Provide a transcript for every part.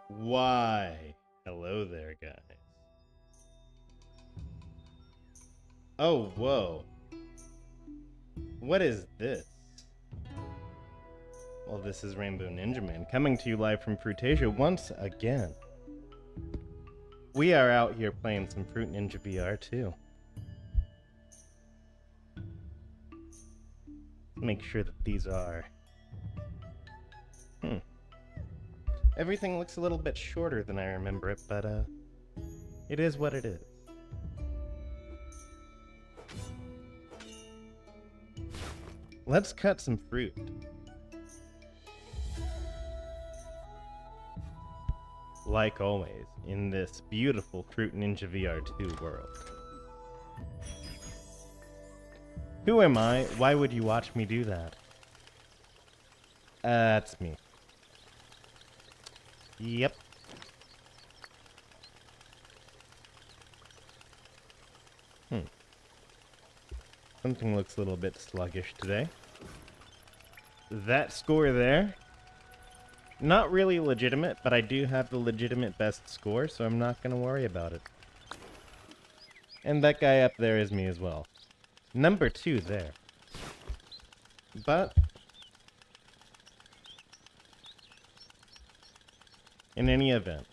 Why? Hello there, guys. Oh, whoa. What is this? Well, this is Rainbow Ninjaman coming to you live from Fruitasia once again. We are out here playing some Fruit Ninja VR too. Make sure that these are... Everything looks a little bit shorter than I remember it, but it is what it is. Let's cut some fruit. Like always, in this beautiful Fruit Ninja VR 2 world. Who am I? Why would you watch me do that? That's me. Yep. Something looks a little bit sluggish today. That score there, not really legitimate, but I do have the legitimate best score, so I'm not going to worry about it. And that guy up there is me as well. Number 2 there. But in any event,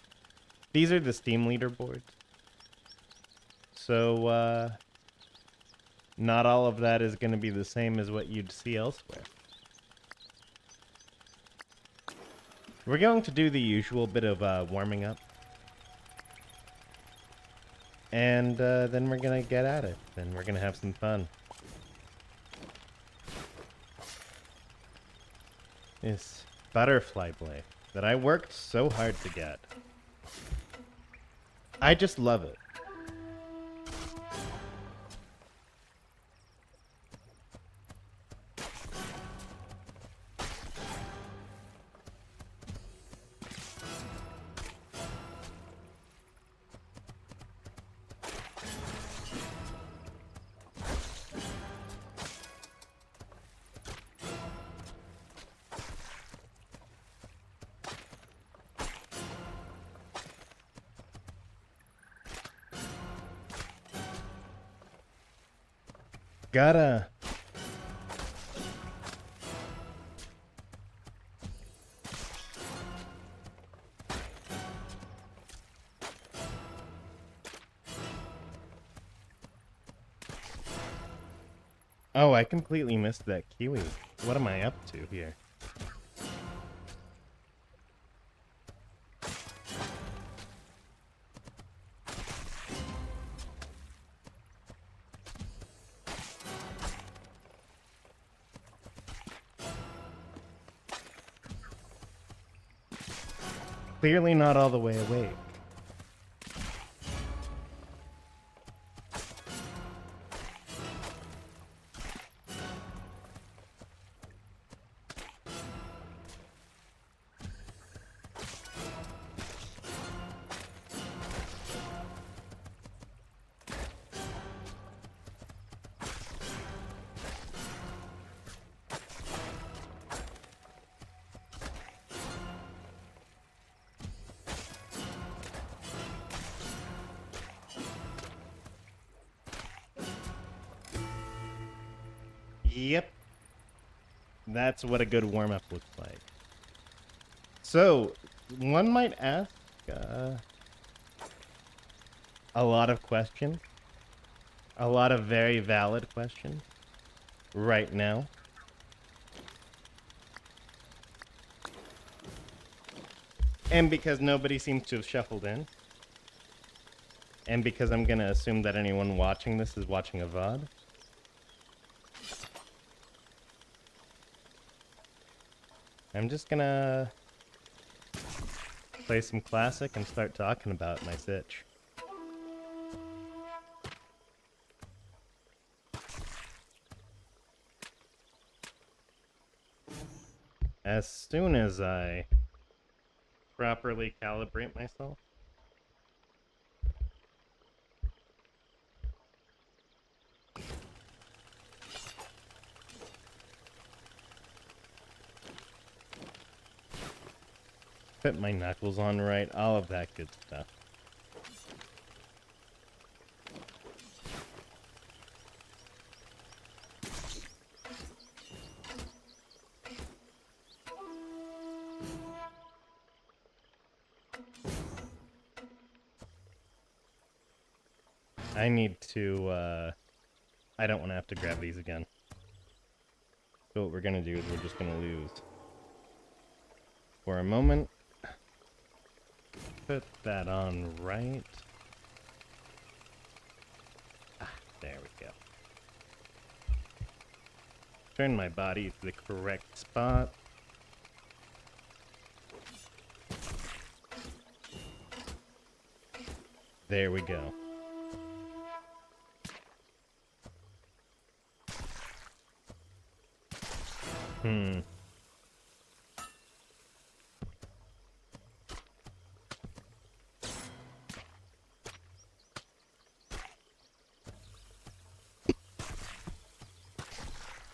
these are the Steam leaderboards. So, not all of that is going to be the same as what you'd see elsewhere. We're going to do the usual bit of warming up. And then we're going to get at it. Then we're going to have some fun. This butterfly blade that I worked so hard to get. I just love it. Gotta... Oh, I completely missed that kiwi. What am I up to here? Clearly not all the way awake. Yep. That's what a good warm-up looks like. So, one might ask a lot of questions. A lot of very valid questions. Right now. And because nobody seems to have shuffled in. And because I'm gonna assume that anyone watching this is watching a VOD. I'm just gonna play some classic and start talking about my sitch. As soon as I properly calibrate myself. fit my knuckles on right, all of that good stuff. I need to, I don't want to have to grab these again. So what we're going to do is we're just going to lose. For a moment. Put that on right. Ah, there we go. Turn my body to the correct spot. There we go.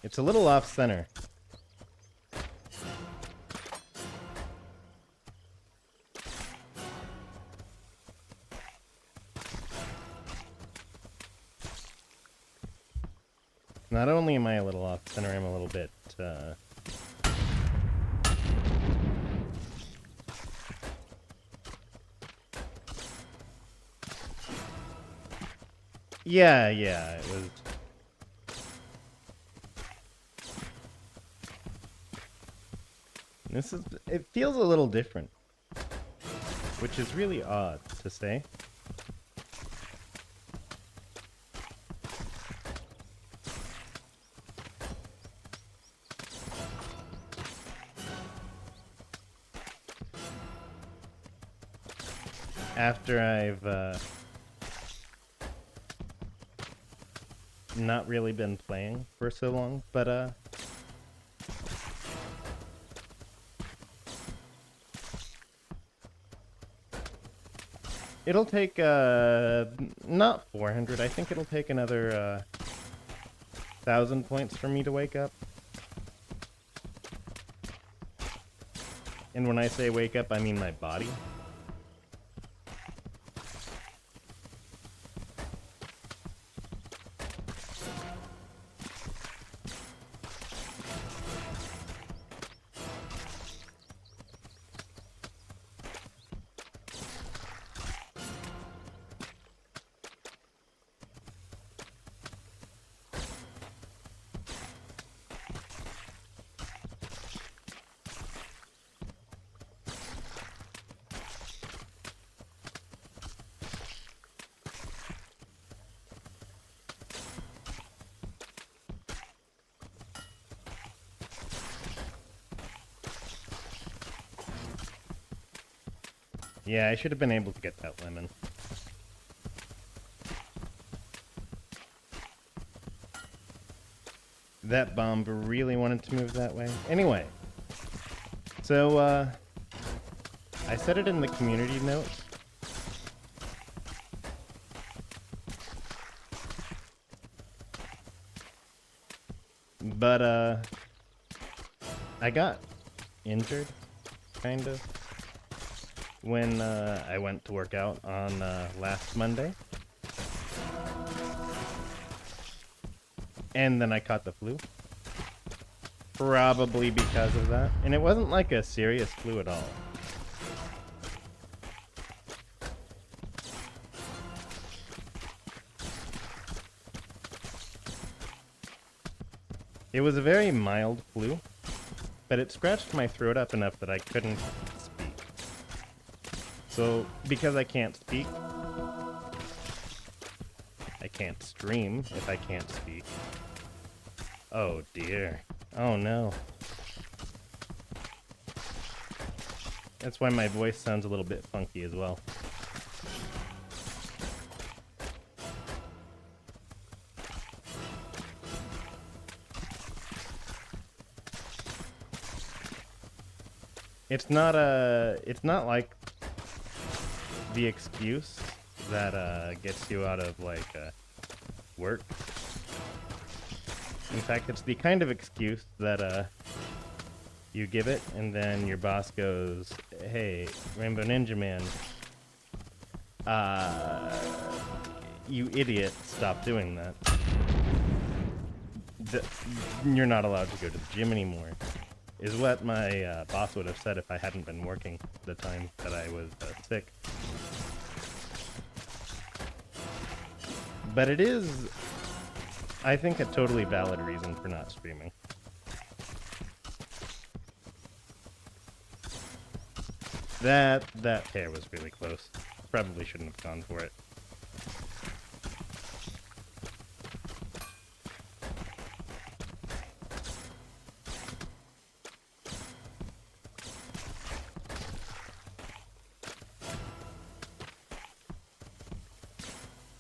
It's a little off center. Not only am I a little off center, I'm a little bit, yeah, it was... It feels a little different. Which is really odd to say. After I've, not really been playing for so long, but, it'll take, not 400, I think it'll take another, 1,000 points for me to wake up. And when I say wake up, I mean my body. Yeah, I should have been able to get that lemon. That bomb really wanted to move that way. Anyway, so, I said it in the community notes. But, I got injured, kind of, when I went to work out on last Monday. And then I caught the flu. Probably because of that. And it wasn't like a serious flu at all. It was a very mild flu, but it scratched my throat up enough that I couldn't speak. So, because I can't speak, I can't stream if I can't speak. Oh dear. Oh no. That's why my voice sounds a little bit funky as well. It's not like the excuse that gets you out of like work. In fact, it's the kind of excuse that You give it, and then your boss goes, "Hey, Rainbow Ninjaman, you idiot, stop doing that. You're not allowed to go to the gym anymore," is what my boss would have said if I hadn't been working the time that I was sick. But it is, I think, a totally valid reason for not streaming. That pair was really close. Probably shouldn't have gone for it.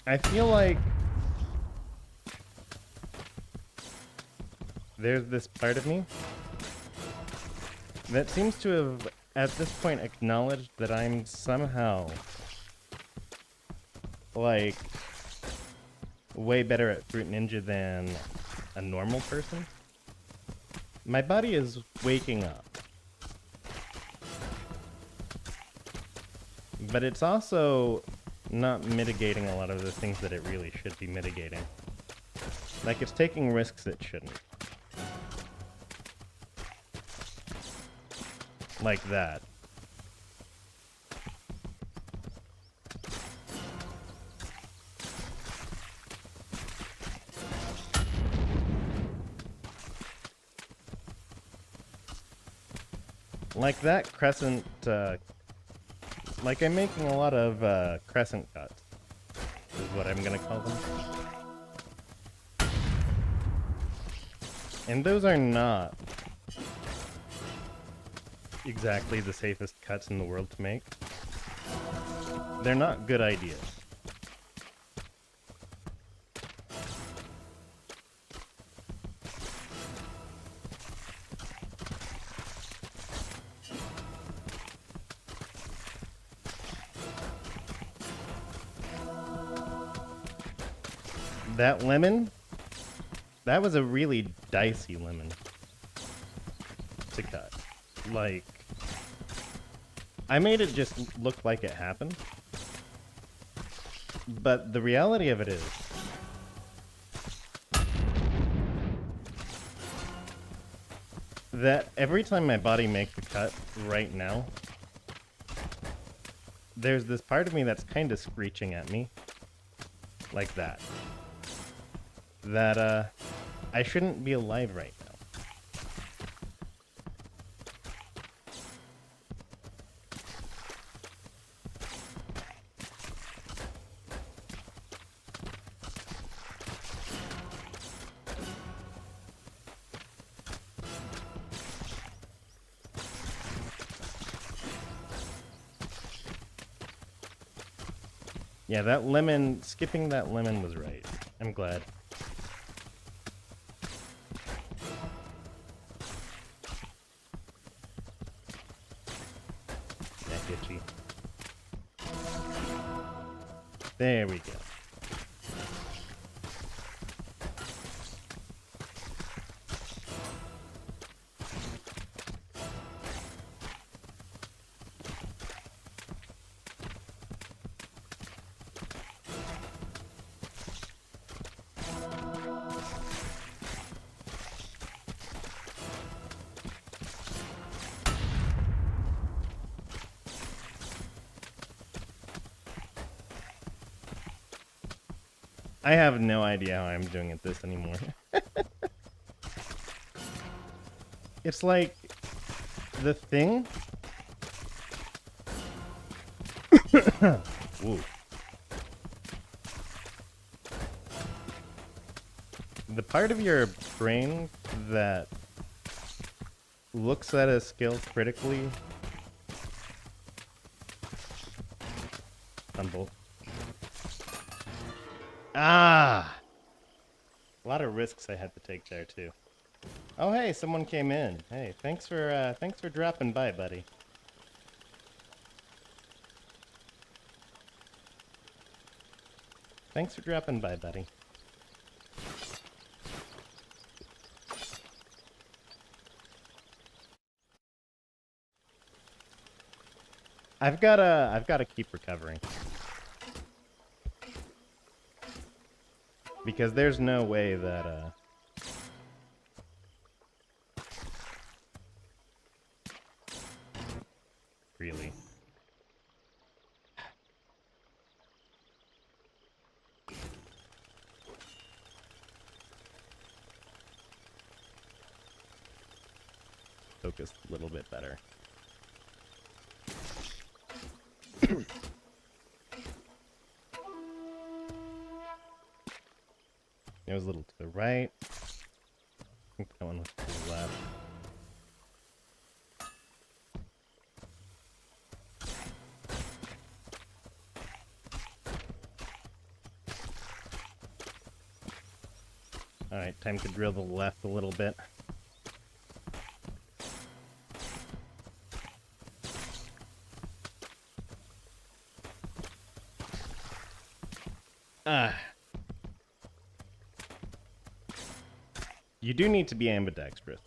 I feel like there's this part of me that seems to have, at this point, acknowledged that I'm somehow, like, way better at Fruit Ninja than a normal person. My body is waking up. But it's also not mitigating a lot of the things that it really should be mitigating. Like, it's taking risks it shouldn't. Like that. Like that crescent, like I'm making a lot of crescent cuts, is what I'm gonna call them. And those are not exactly the safest cuts in the world to make. They're not good ideas. That lemon, that was a really dicey lemon to cut. Like, I made it just look like it happened. But the reality of it is, that every time my body makes a cut right now, there's this part of me that's kind of screeching at me. Like that. That, I shouldn't be alive right now. Yeah, that lemon, skipping that lemon was right. I'm glad. That itchy. There we go. I have no idea how I'm doing at this anymore. It's like the thing. Ooh. The part of your brain that looks at a skill critically. Humble. Ah! A lot of risks I had to take there too. Oh hey, someone came in. Hey, thanks for dropping by, buddy. Thanks for dropping by, buddy. I've gotta keep recovering. Because there's no way that, really. Focus a little bit better. It was a little to the right. I think that one was to the left. Alright, time to drill the left a little bit. You do need to be ambidextrous.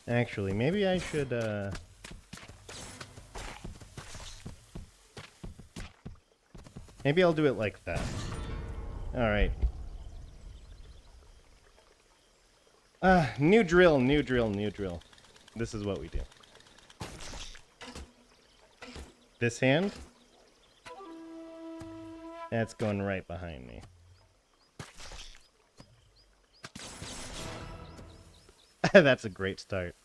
Actually, maybe I should, maybe I'll do it like that. Alright. New drill, new drill, new drill. This is what we do. This hand? That's going right behind me. That's a great start.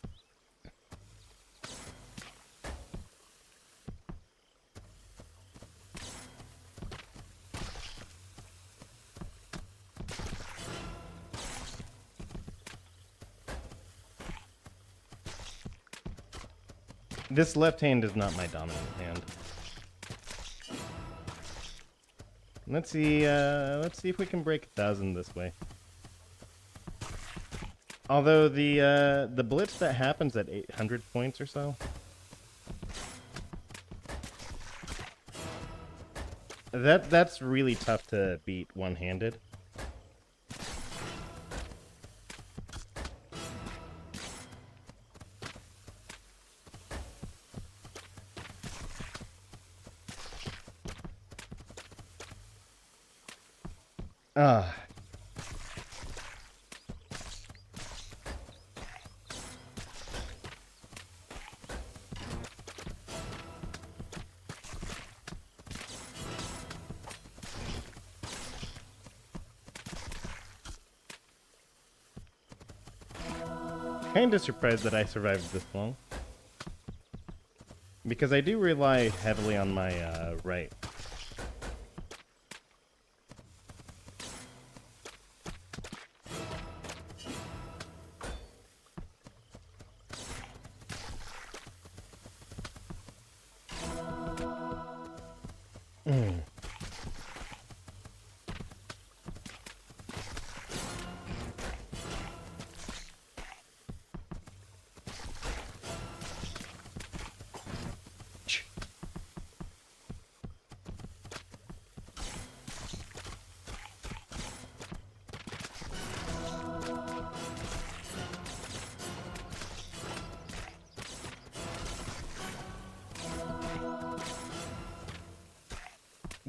This left hand is not my dominant hand. Let's see if we can break 1,000 this way. Although the blitz that happens at 800 points or so, that's really tough to beat one-handed. Kinda surprised that I survived this long. Because I do rely heavily on my right.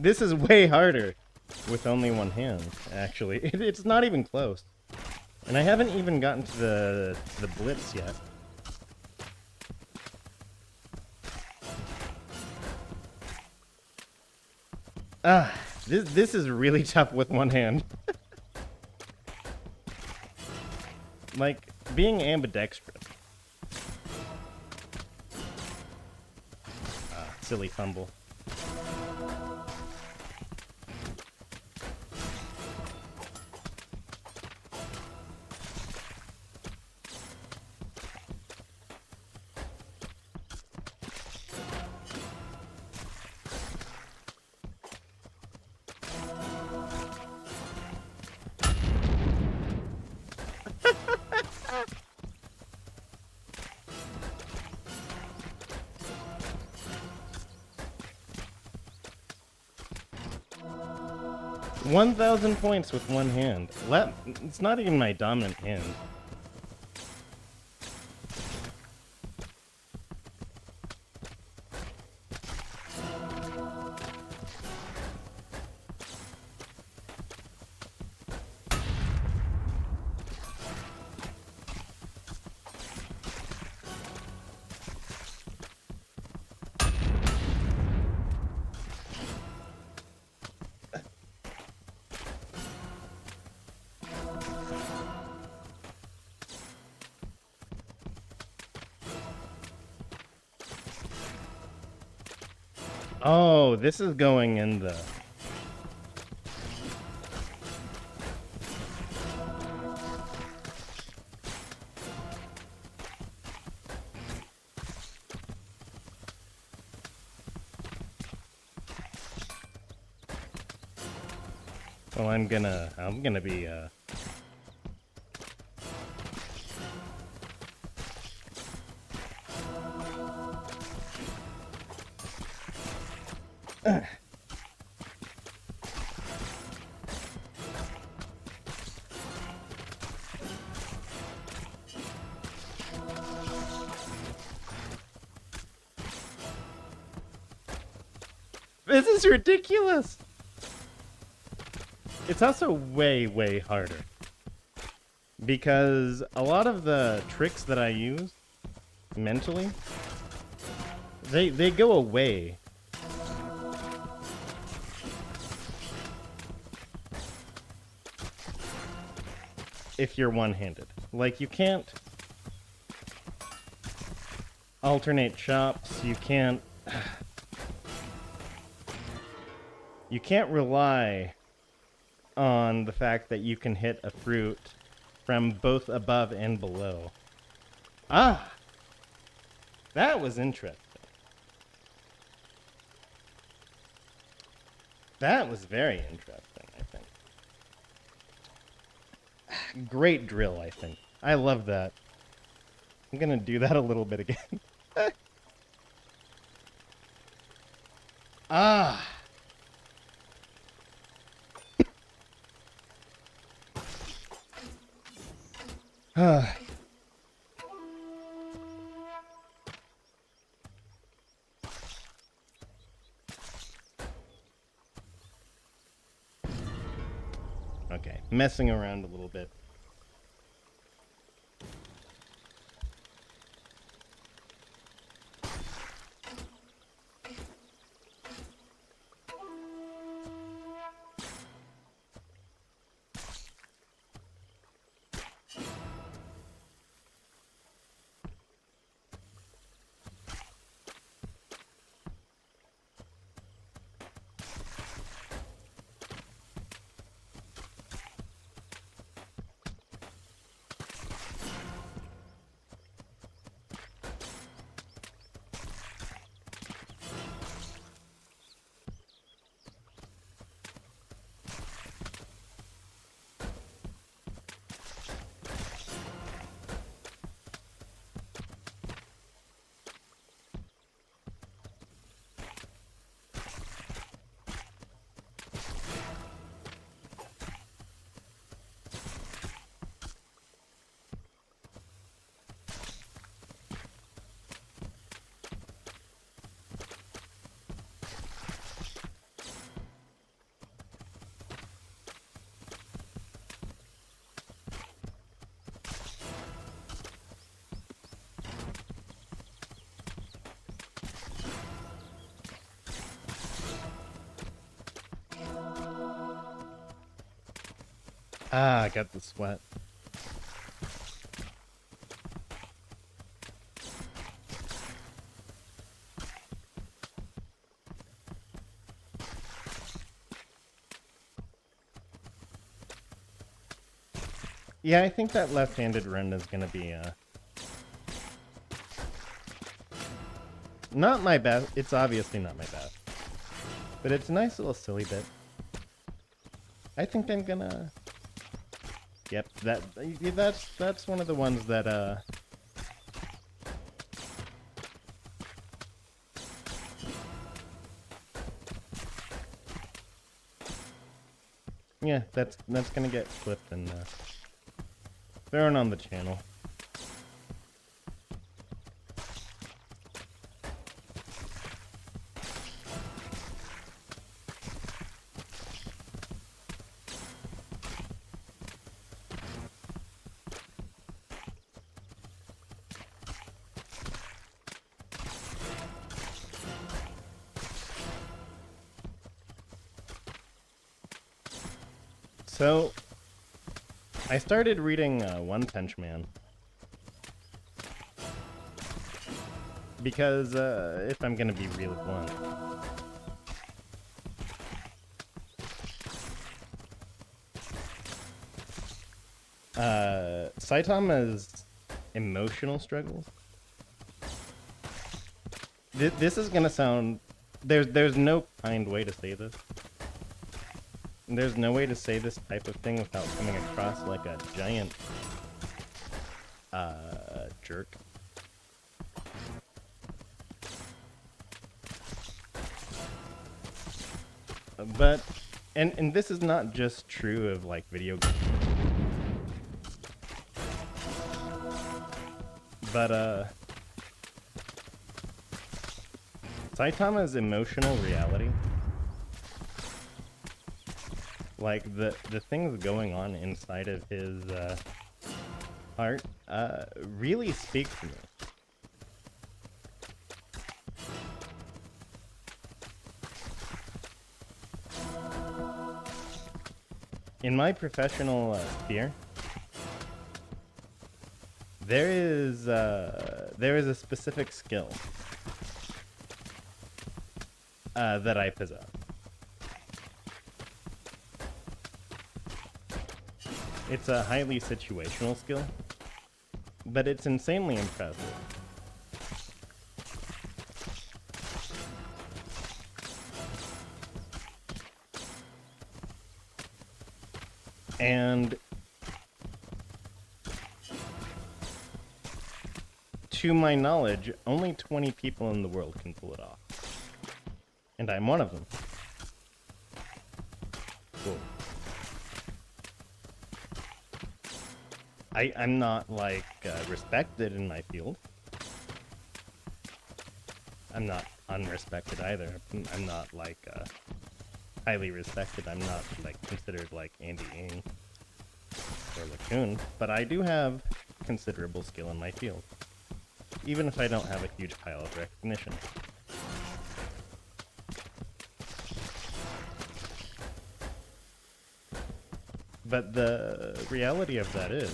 This is way harder with only one hand, actually. It's not even close. And I haven't even gotten to the blitz yet. This is really tough with one hand. Like, being ambidextrous. Silly fumble. 1,000 points with one hand. It's not even my dominant hand. Oh, this is going in the... Well, I'm gonna be, This is ridiculous! It's also way, way harder. Because a lot of the tricks that I use mentally, they go away. If you're one-handed. Like, you can't alternate chops, you can't rely on the fact that you can hit a fruit from both above and below. Ah! That was interesting. That was very interesting, I think. Great drill, I think. I love that. I'm gonna do that a little bit again. Ah! Okay, messing around a little bit. Ah, I got the sweat. Yeah, I think that left-handed run is gonna be, not my best. It's obviously not my best. But it's a nice little silly bit. I think I'm gonna... Yep, that's one of the ones that, Yeah, that's gonna get clipped and thrown on the channel. So, I started reading One Punch Man because, if I'm gonna be really blunt, Saitama's emotional struggles. This is gonna sound... There's no kind way to say this. There's no way to say this type of thing without coming across like a giant jerk. But and this is not just true of like video games. But Saitama's emotional reality, like the things going on inside of his heart, really speak to me. In my professional sphere, there is a specific skill that I possess. It's a highly situational skill, but it's insanely impressive. And to my knowledge, only 20 people in the world can pull it off. And I'm one of them. Cool. I'm not, like, respected in my field. I'm not unrespected either. I'm not, like, highly respected. I'm not, like, considered, like, Andy Ng or Lacoon. But I do have considerable skill in my field, even if I don't have a huge pile of recognition. But the reality of that is,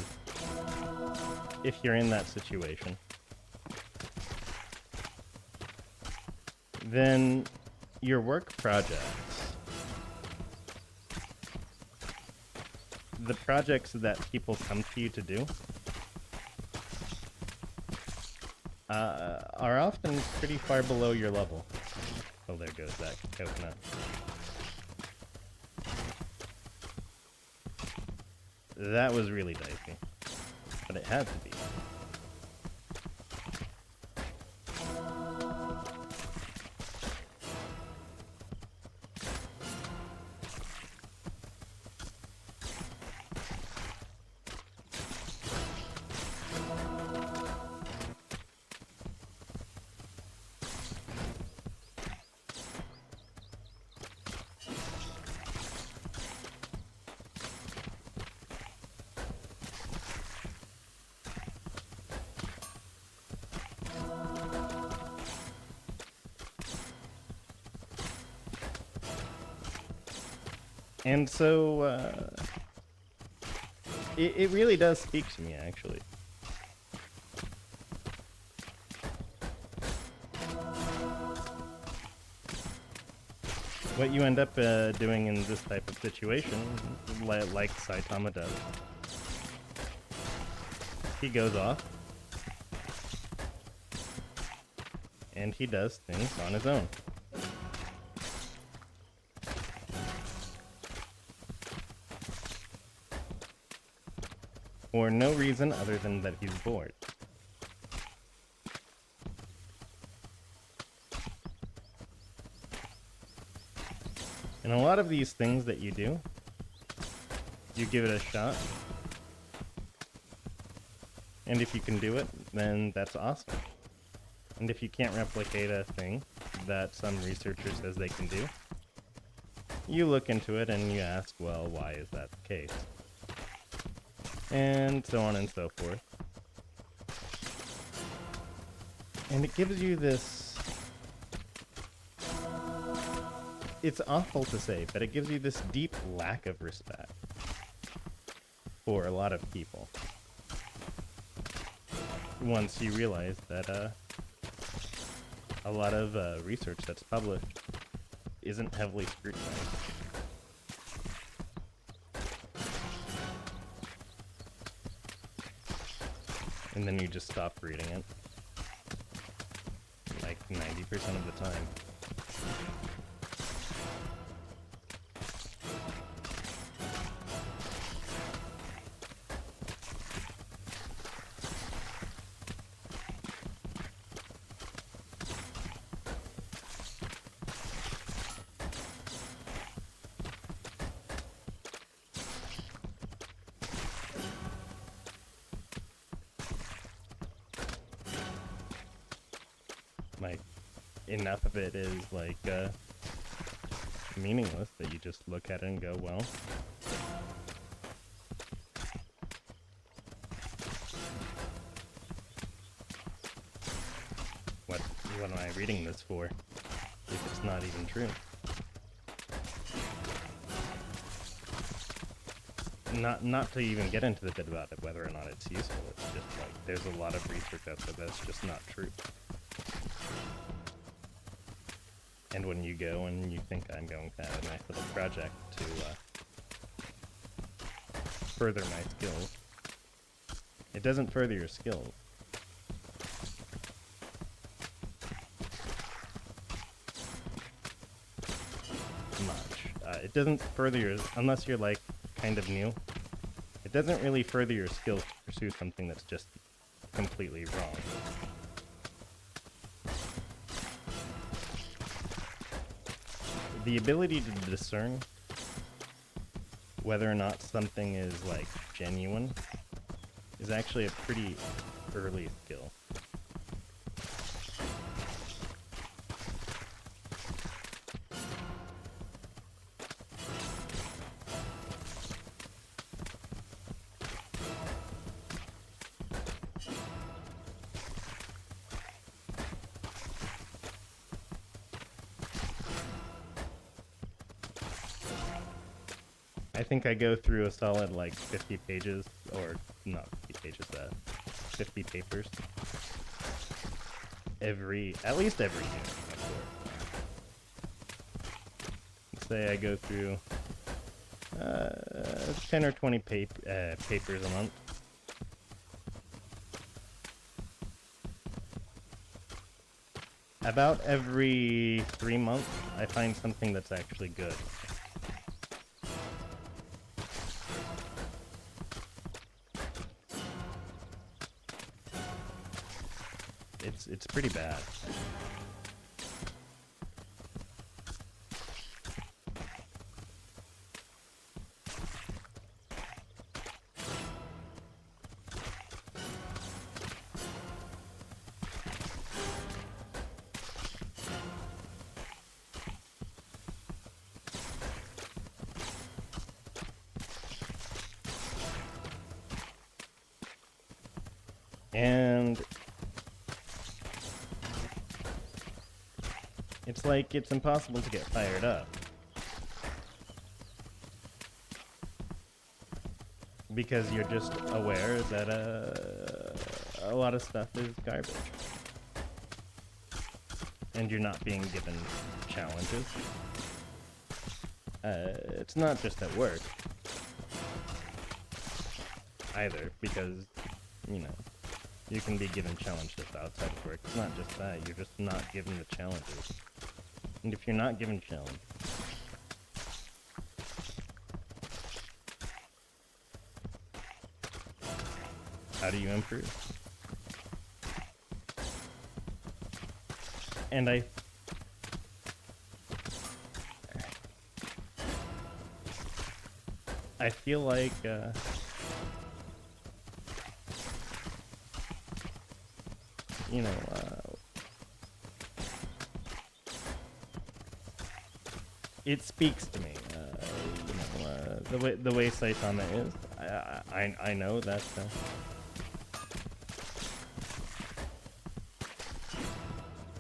if you're in that situation, then your work projects, the projects that people come to you to do, are often pretty far below your level. Oh, there goes that coconut. That was really dicey, but it had to be. And so, it really does speak to me, actually. What you end up doing in this type of situation, like Saitama does, he goes off, and he does things on his own. For no reason other than that he's bored. And a lot of these things that you do you give it a shot. And if you can do it, then that's awesome. And if you can't replicate a thing that some researcher says they can do, you look into it and you ask, well, why is that the case? And so on and so forth. And it gives you this... It's awful to say, but it gives you this deep lack of respect for a lot of people. Once you realize that a lot of research that's published isn't heavily scrutinized. And then you just stop reading it. Like 90% of the time. Like, enough of it is like meaningless that you just look at it and go, well, what am I reading this for if it's not even true? Not to even get into the bit about it, whether or not it's useful. It's just like there's a lot of research out there that's just not true. And when you go and you think I'm going to have a nice little project to further my skills, it doesn't further your skills. Much. It doesn't further your, unless you're like kind of new, it doesn't really further your skills to pursue something that's just completely wrong. The ability to discern whether or not something is like genuine is actually a pretty early skill. I think I go through a solid like 50 pages, or not 50 pages, 50 papers at least every year. Let's say I go through 10 or 20 papers a month. About every 3 months, I find something that's actually good. It's pretty bad. And it's like it's impossible to get fired up. Because you're just aware that a lot of stuff is garbage. And you're not being given challenges. It's not just at work either, because, you know, you can be given challenges outside of work. It's not just that, you're just not given the challenges. And if you're not given challenges, how do you improve? And I feel like you know, it speaks to me. The way Saitama is. I know that.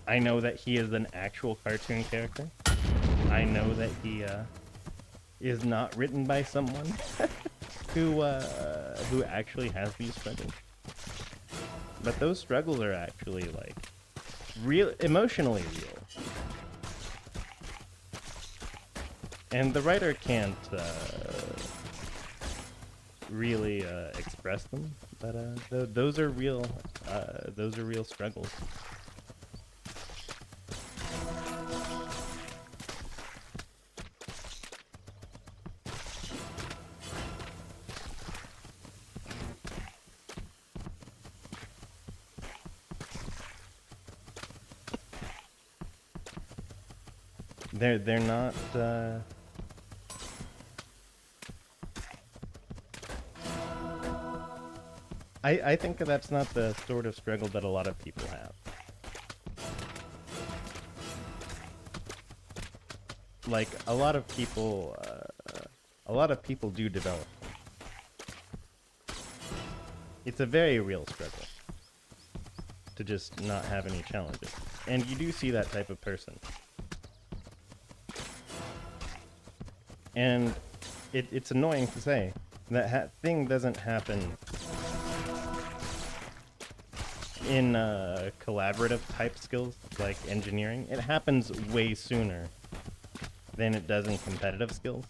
I know that he is an actual cartoon character. I know that he is not written by someone who actually has these struggles. But those struggles are actually like real, emotionally real. And the writer can't really express them, but those are real. Those are real struggles. They're not. I think that's not the sort of struggle that a lot of people have. Like a lot of people do develop them. It's a very real struggle to just not have any challenges, and you do see that type of person. And it's annoying to say that thing doesn't happen in collaborative type skills like engineering. It happens way sooner than it does in competitive skills.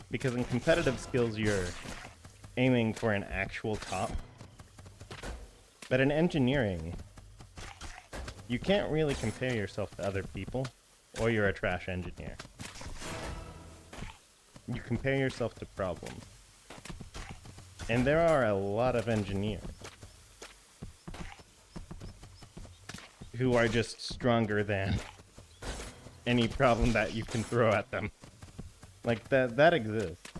Because in competitive skills, you're aiming for an actual top. But in engineering, you can't really compare yourself to other people, or you're a trash engineer. You compare yourself to problems. And there are a lot of engineers who are just stronger than any problem that you can throw at them. Like, that exists.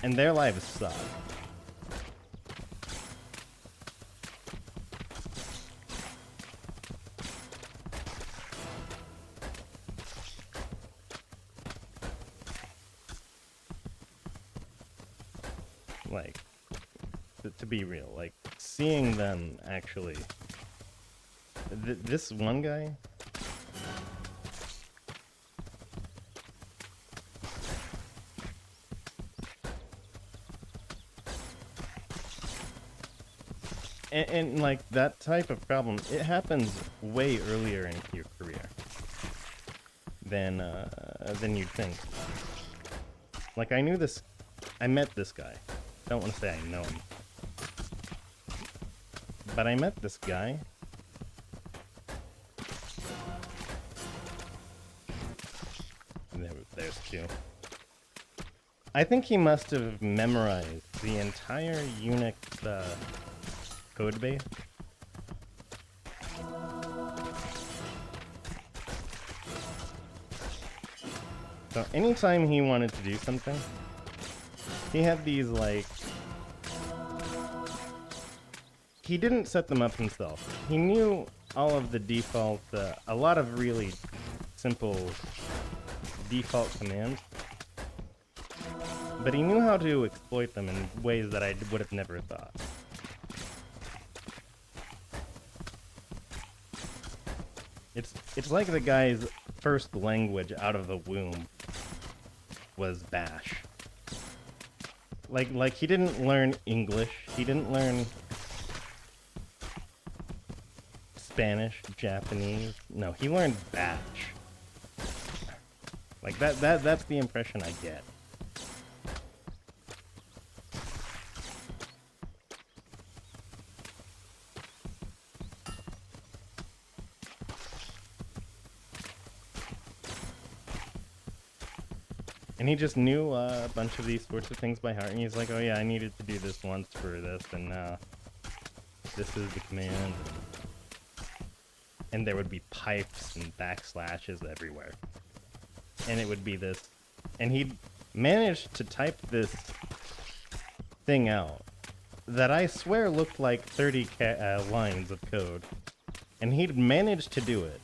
And their lives suck. Like, to be real, like, seeing them actually... this one guy... And like, that type of problem, it happens way earlier in your career than you'd think. Like, I met this guy. Don't want to say I know him. But I met this guy. There's two. I think he must have memorized the entire Unix code base. So anytime he wanted to do something, he had these, like... He didn't set them up himself. He knew all of the default, a lot of really simple default commands. But he knew how to exploit them in ways that I would have never thought. It's like the guy's first language out of the womb was Bash. Like he didn't learn English. He didn't learn Spanish, Japanese. No, he learned Bash. Like that's the impression I get. And he just knew a bunch of these sorts of things by heart, and he's like, oh yeah, I needed to do this once for this, and this is the command. And there would be pipes and backslashes everywhere. And it would be this And he managed to type this thing out that I swear looked like 30 lines of code. And he'd managed to do it.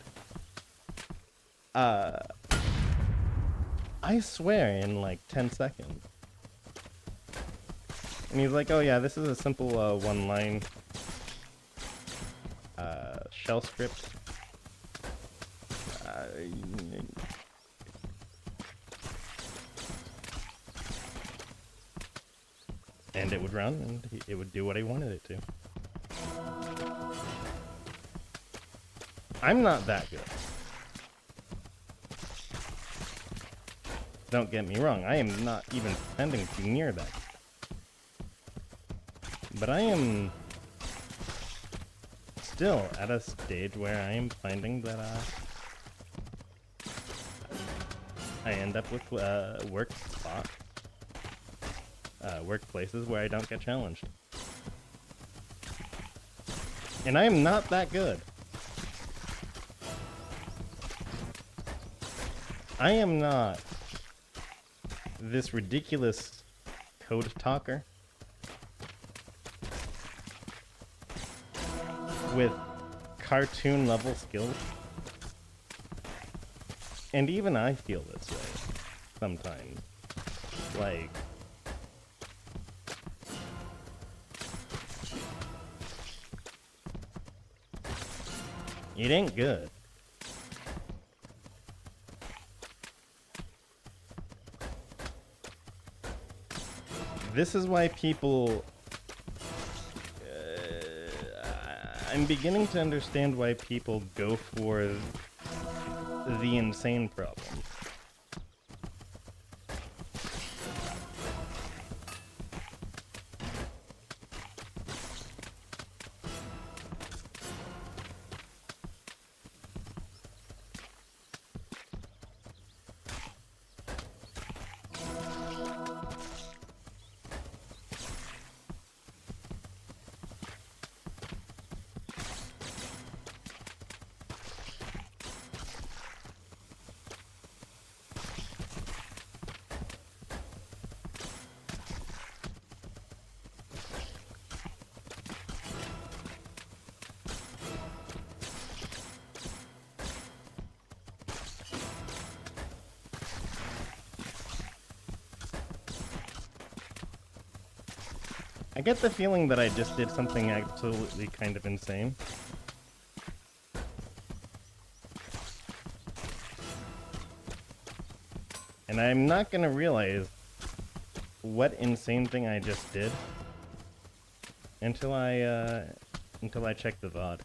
I swear in like 10 seconds. And he's like, oh yeah, this is a simple one-line shell script. And it would run, and it would do what I wanted it to. I'm not that good. Don't get me wrong, I am not even pretending to be near that. But I am still at a stage where I am finding that I end up with workplaces where I don't get challenged. And I am not that good. I am not this ridiculous code talker with cartoon level skills. And even I feel this way sometimes. Like, it ain't good. This is why people... I'm beginning to understand why people go for the insane problem. I get the feeling that I just did something absolutely kind of insane. And I'm not gonna realize what insane thing I just did until I check the VOD.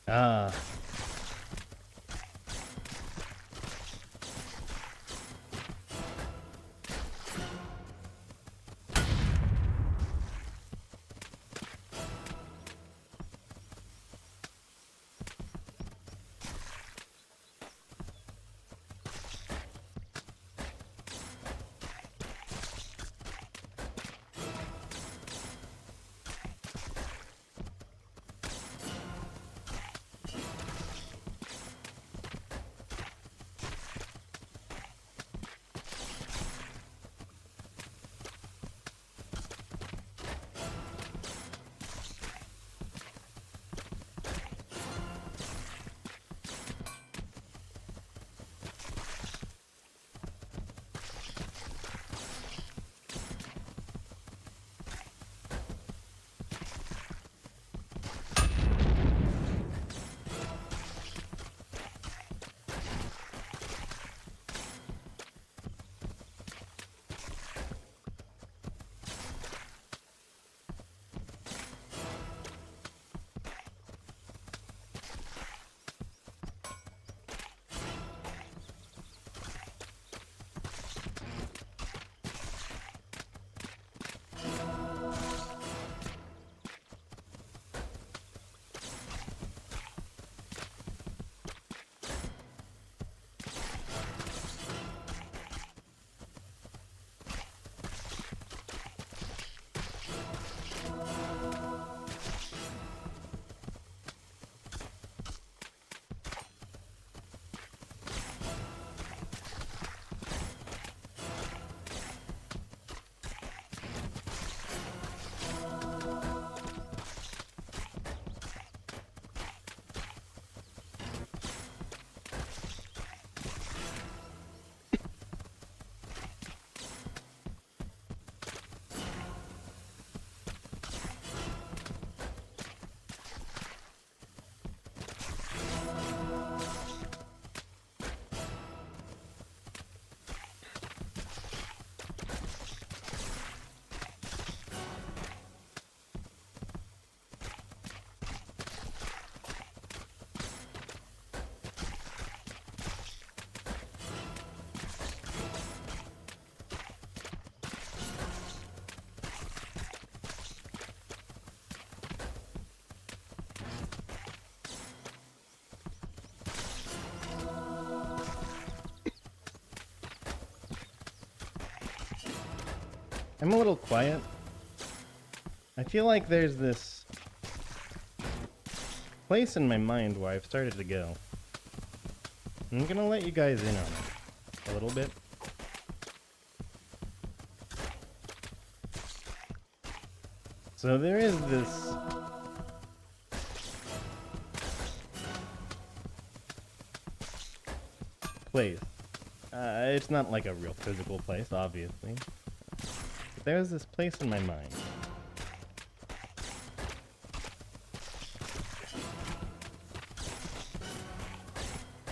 Ah. I'm a little quiet. I feel like there's this place in my mind where I've started to go. I'm gonna let you guys in on it a little bit. So there is this place. It's not like a real physical place, obviously. But there's this place in my mind.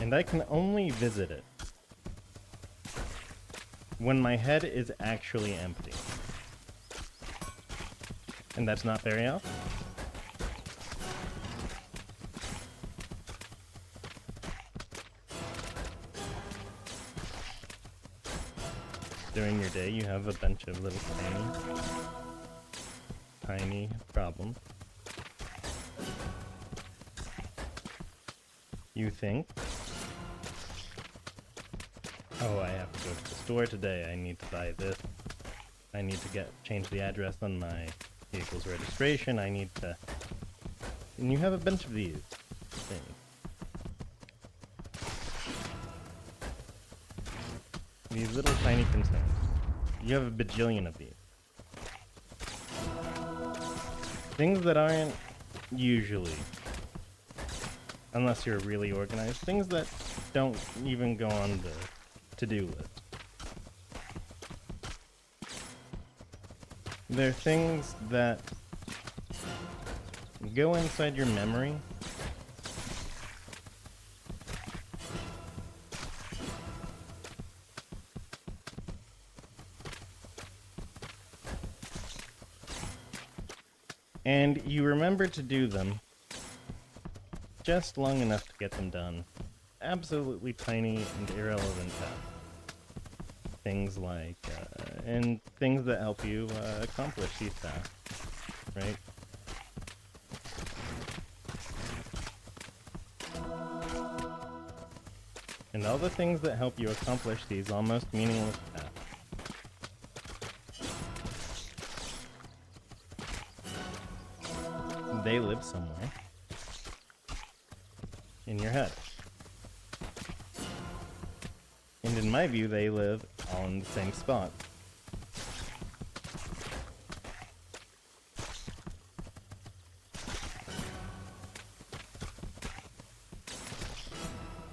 And I can only visit it when my head is actually empty. And that's not very often. During your day, you have a bunch of little tiny problems. You think, oh, I have to go to the store today, I need to buy this, I need to change the address on my vehicle's registration, I need to... And you have a bunch of these things. These little tiny concerns. You have a bajillion of these. Things that aren't usually, unless you're really organized, things that don't even go on the to-do list. They're things that go inside your memory and you remember to do them just long enough to get them done. Absolutely tiny and irrelevant tasks. Things like, and things that help you accomplish these tasks, right? And all the things that help you accomplish these almost meaningless tasks. They live somewhere in your head. And in my view, they live all in the same spot.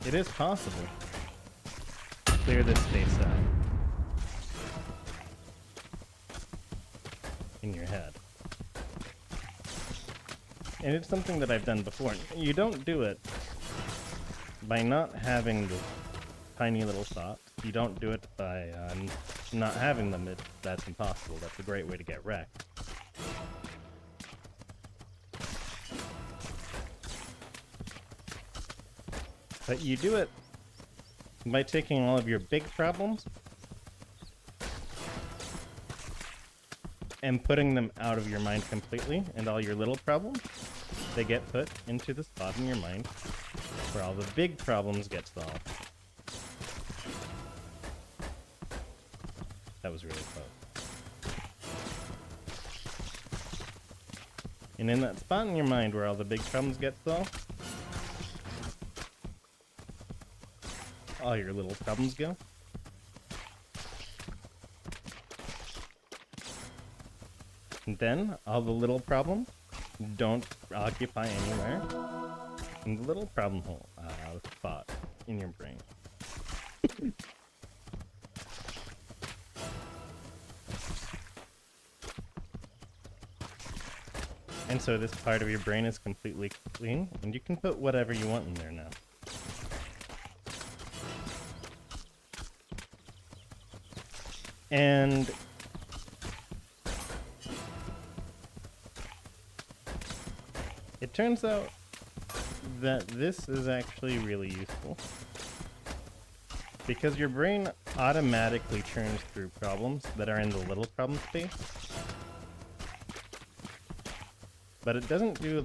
It is possible to clear this space out in your head. And it's something that I've done before. You don't do it by not having the tiny little thoughts. You don't do it by not having them. That's impossible. That's a great way to get wrecked. But you do it by taking all of your big problems and putting them out of your mind completely, and all your little problems, they get put into the spot in your mind where all the big problems get solved. That was really close. And in that spot in your mind where all the big problems get solved, all your little problems go. And then, all the little problems don't occupy anywhere in the little problem hole spot in your brain. And so this part of your brain is completely clean, and you can put whatever you want in there now. And it turns out that this is actually really useful because your brain automatically churns through problems that are in the little problem space, but it doesn't do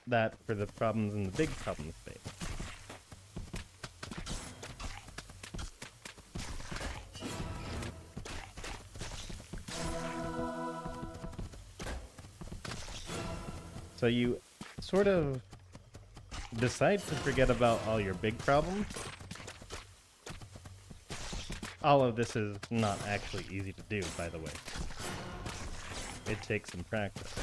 that for the problems in the big problem space. So you sort of decide to forget about all your big problems. All of this is not actually easy to do, by the way. It takes some practice.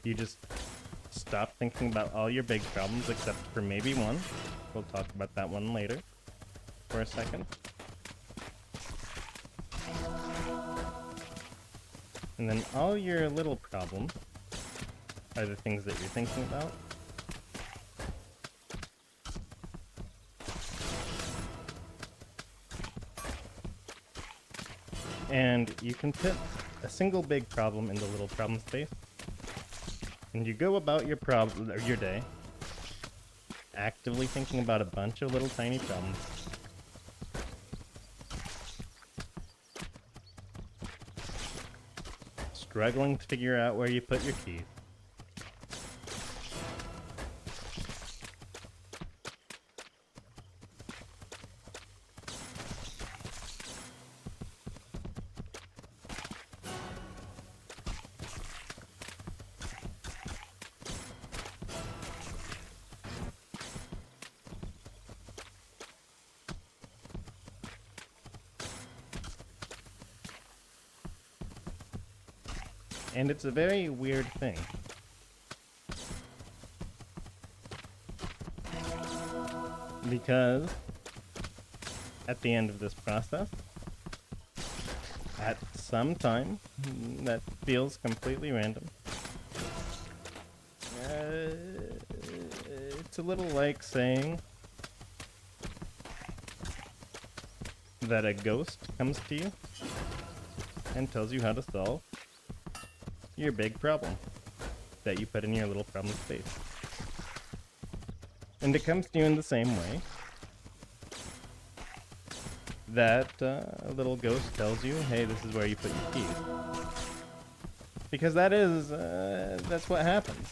You just stop thinking about all your big problems except for maybe one. We'll talk about that one later for a second. And then all your little problems are the things that you're thinking about. And you can put a single big problem in the little problem space. And you go about your problem or your day actively thinking about a bunch of little tiny problems. Struggling to figure out where you put your keys. And it's a very weird thing. Because at the end of this process, at some time that feels completely random, it's a little like saying that a ghost comes to you and tells you how to solve your big problem that you put in your little problem space. And it comes to you in the same way that a little ghost tells you, hey, this is where you put your keys. Because that's what happens.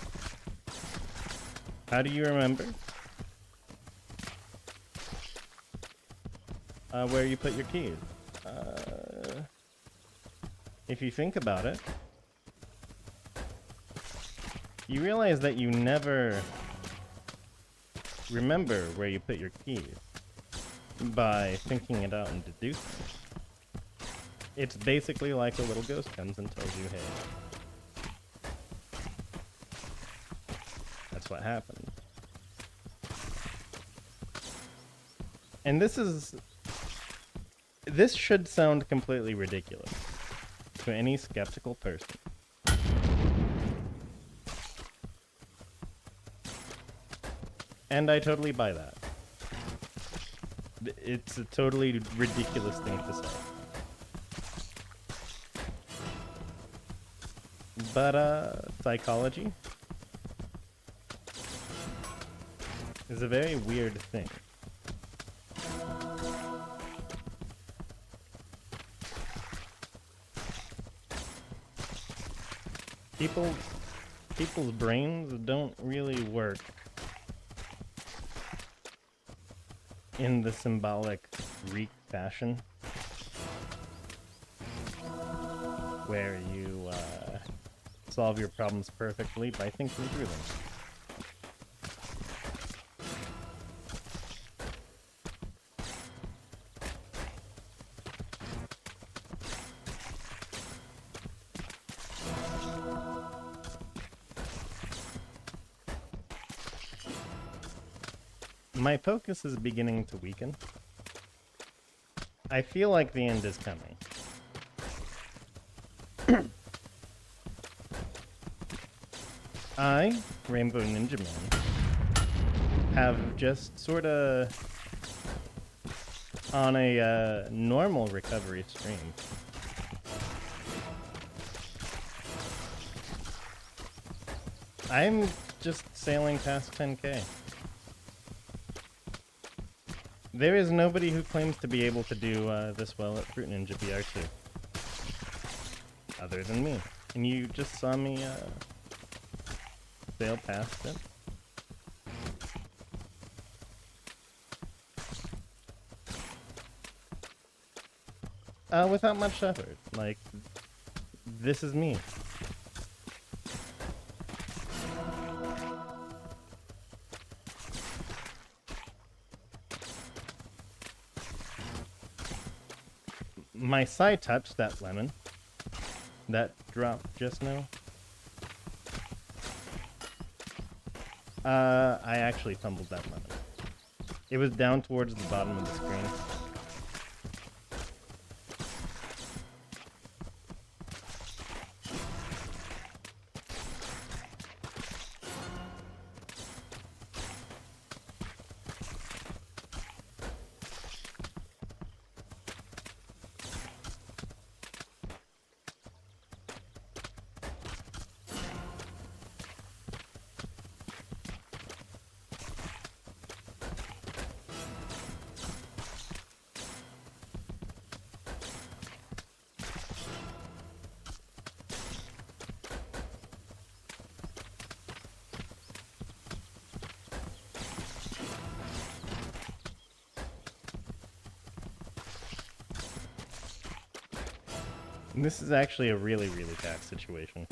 How do you remember where you put your keys? If you think about it, you realize that you never remember where you put your keys by thinking it out and deducing. It's basically like a little ghost comes and tells you, hey. That's what happened. And this should sound completely ridiculous to any skeptical person. And I totally buy that. It's a totally ridiculous thing to say. But, psychology is a very weird thing. People's brains don't really work in the symbolic Greek fashion, where you solve your problems perfectly by thinking through them. My focus is beginning to weaken. I feel like the end is coming. I, Rainbow Ninjaman, have just sorta on a normal recovery stream I'm just sailing past 10K. There is nobody who claims to be able to do this well at Fruit Ninja BR2. Other than me. And you just saw me sail past it. Without much effort. Like, this is me. My side touched that lemon. That dropped just now. I actually fumbled that lemon. It was down towards the bottom of the screen. And this is actually a really, really bad situation.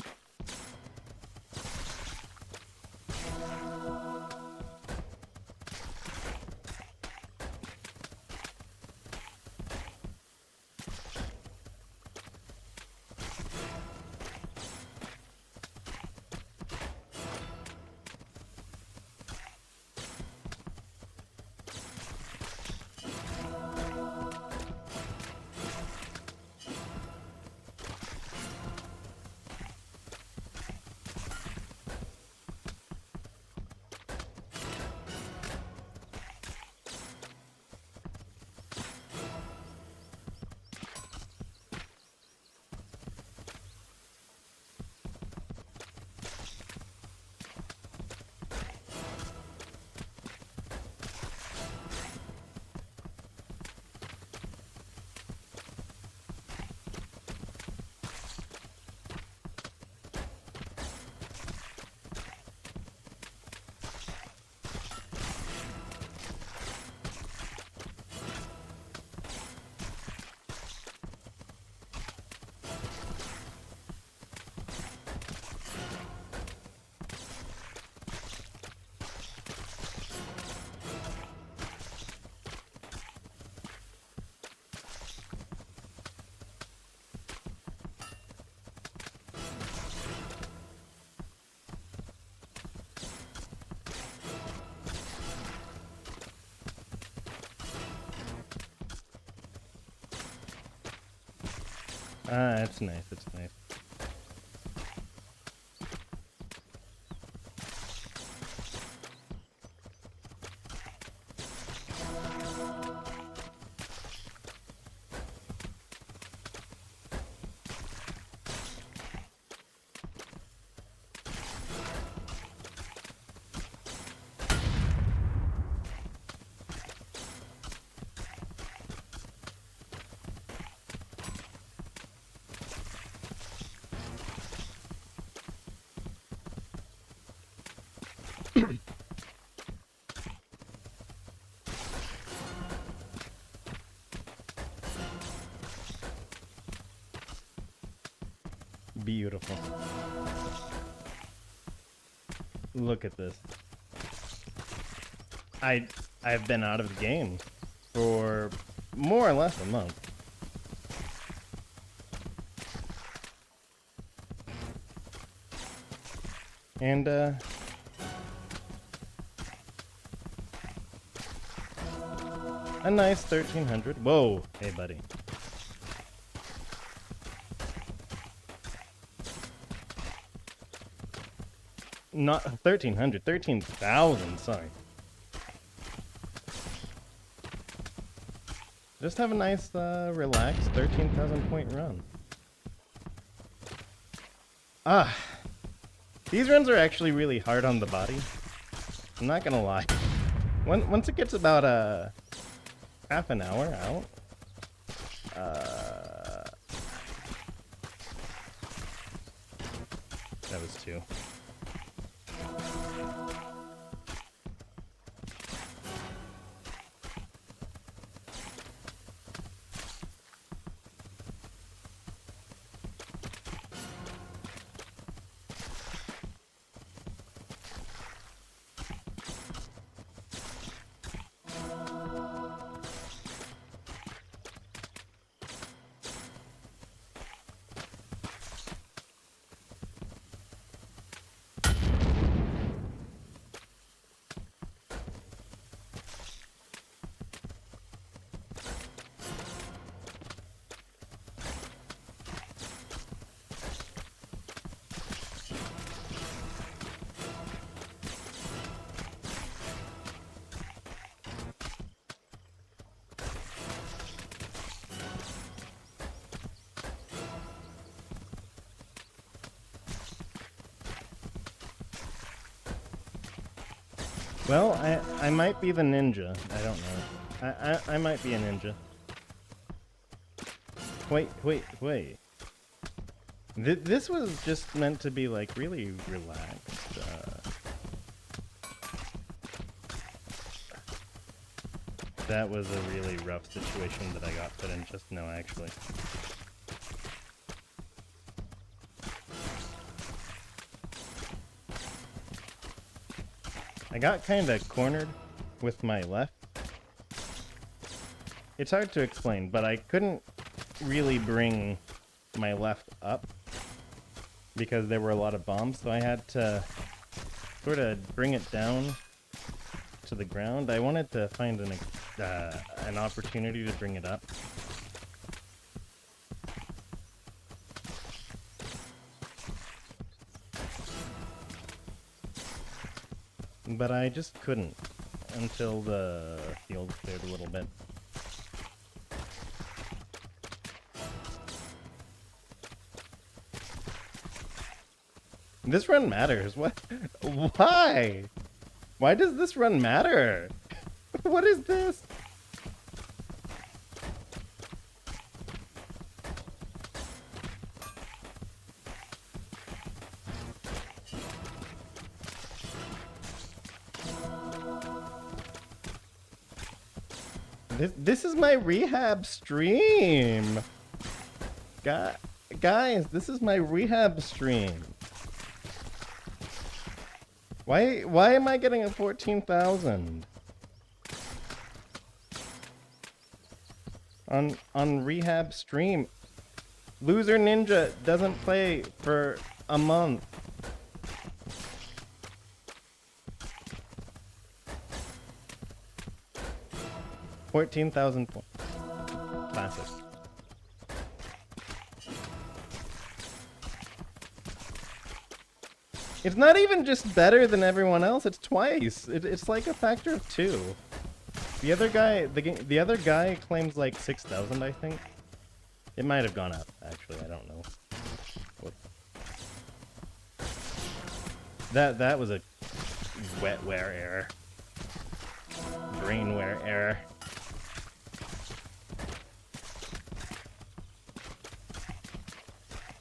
Ah, it's nice, it's nice. Beautiful. Look at this. I've been out of the game for more or less a month. And a nice 1300. Whoa, hey buddy. Not 1300, 13,000, sorry. Just have a nice, relaxed 13,000 point run. Ah, these runs are actually really hard on the body. I'm not gonna lie. Once it gets about half an hour out, to. Well, I might be the ninja. I don't know. I might be a ninja. Wait. This was just meant to be, like, really relaxed. That was a really rough situation that I got put in just now, actually. I got kind of cornered with my left. It's hard to explain, but I couldn't really bring my left up because there were a lot of bombs, so I had to sort of bring it down to the ground. I wanted to find an opportunity to bring it up. But I just couldn't until the field cleared a little bit. This run matters. What? Why? Why does this run matter? What is this? This is my rehab stream. Guys, this is my rehab stream. Why am I getting a 14,000? On rehab stream. Loser Ninja doesn't play for a month. $14,000 points. Classic. It's not even just better than everyone else, it's twice. It's like a factor of 2. The other guy claims like 6,000, I think. It might have gone up, actually, I don't know. Whoop. That was a wetware error. Brainware error.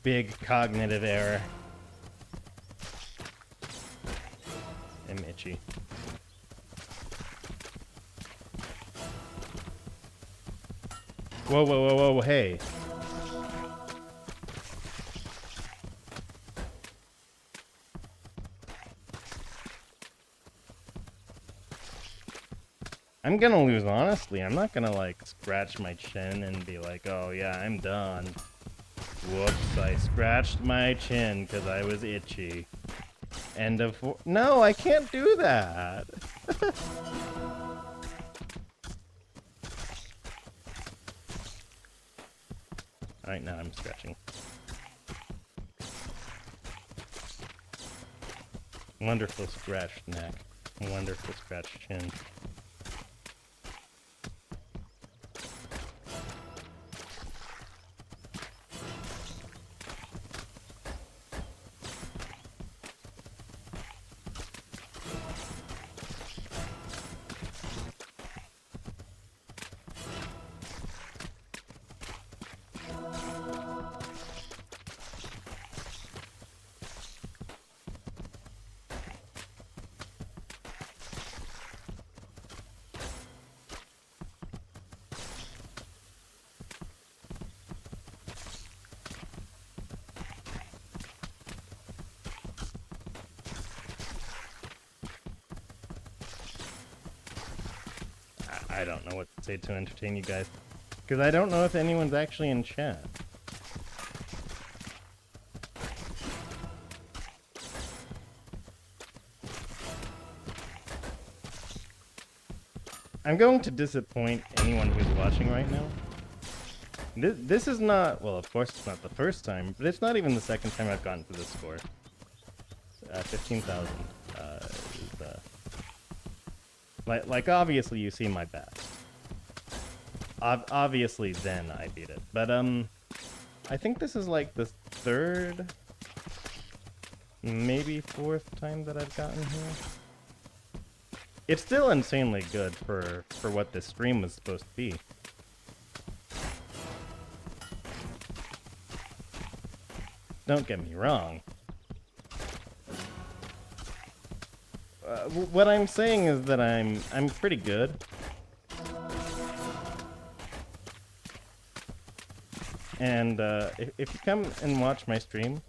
Big cognitive error. I'm itchy. Whoa, hey. I'm gonna lose, honestly. I'm not gonna, like, scratch my chin and be like, oh yeah, I'm done. Whoops, I scratched my chin because I was itchy. End of... No, I can't do that! Alright, now I'm scratching. Wonderful scratched neck. Wonderful scratched chin. I don't know what to say to entertain you guys. Because I don't know if anyone's actually in chat. I'm going to disappoint anyone who's watching right now. This is not, well, of course it's not the first time, but it's not even the second time I've gotten to this score. 15,000. Like, obviously you see my best. Obviously then I beat it. But, I think this is like the third, maybe fourth time that I've gotten here. It's still insanely good for what this stream was supposed to be. Don't get me wrong. What I'm saying is that I'm pretty good. And if you come and watch my stream,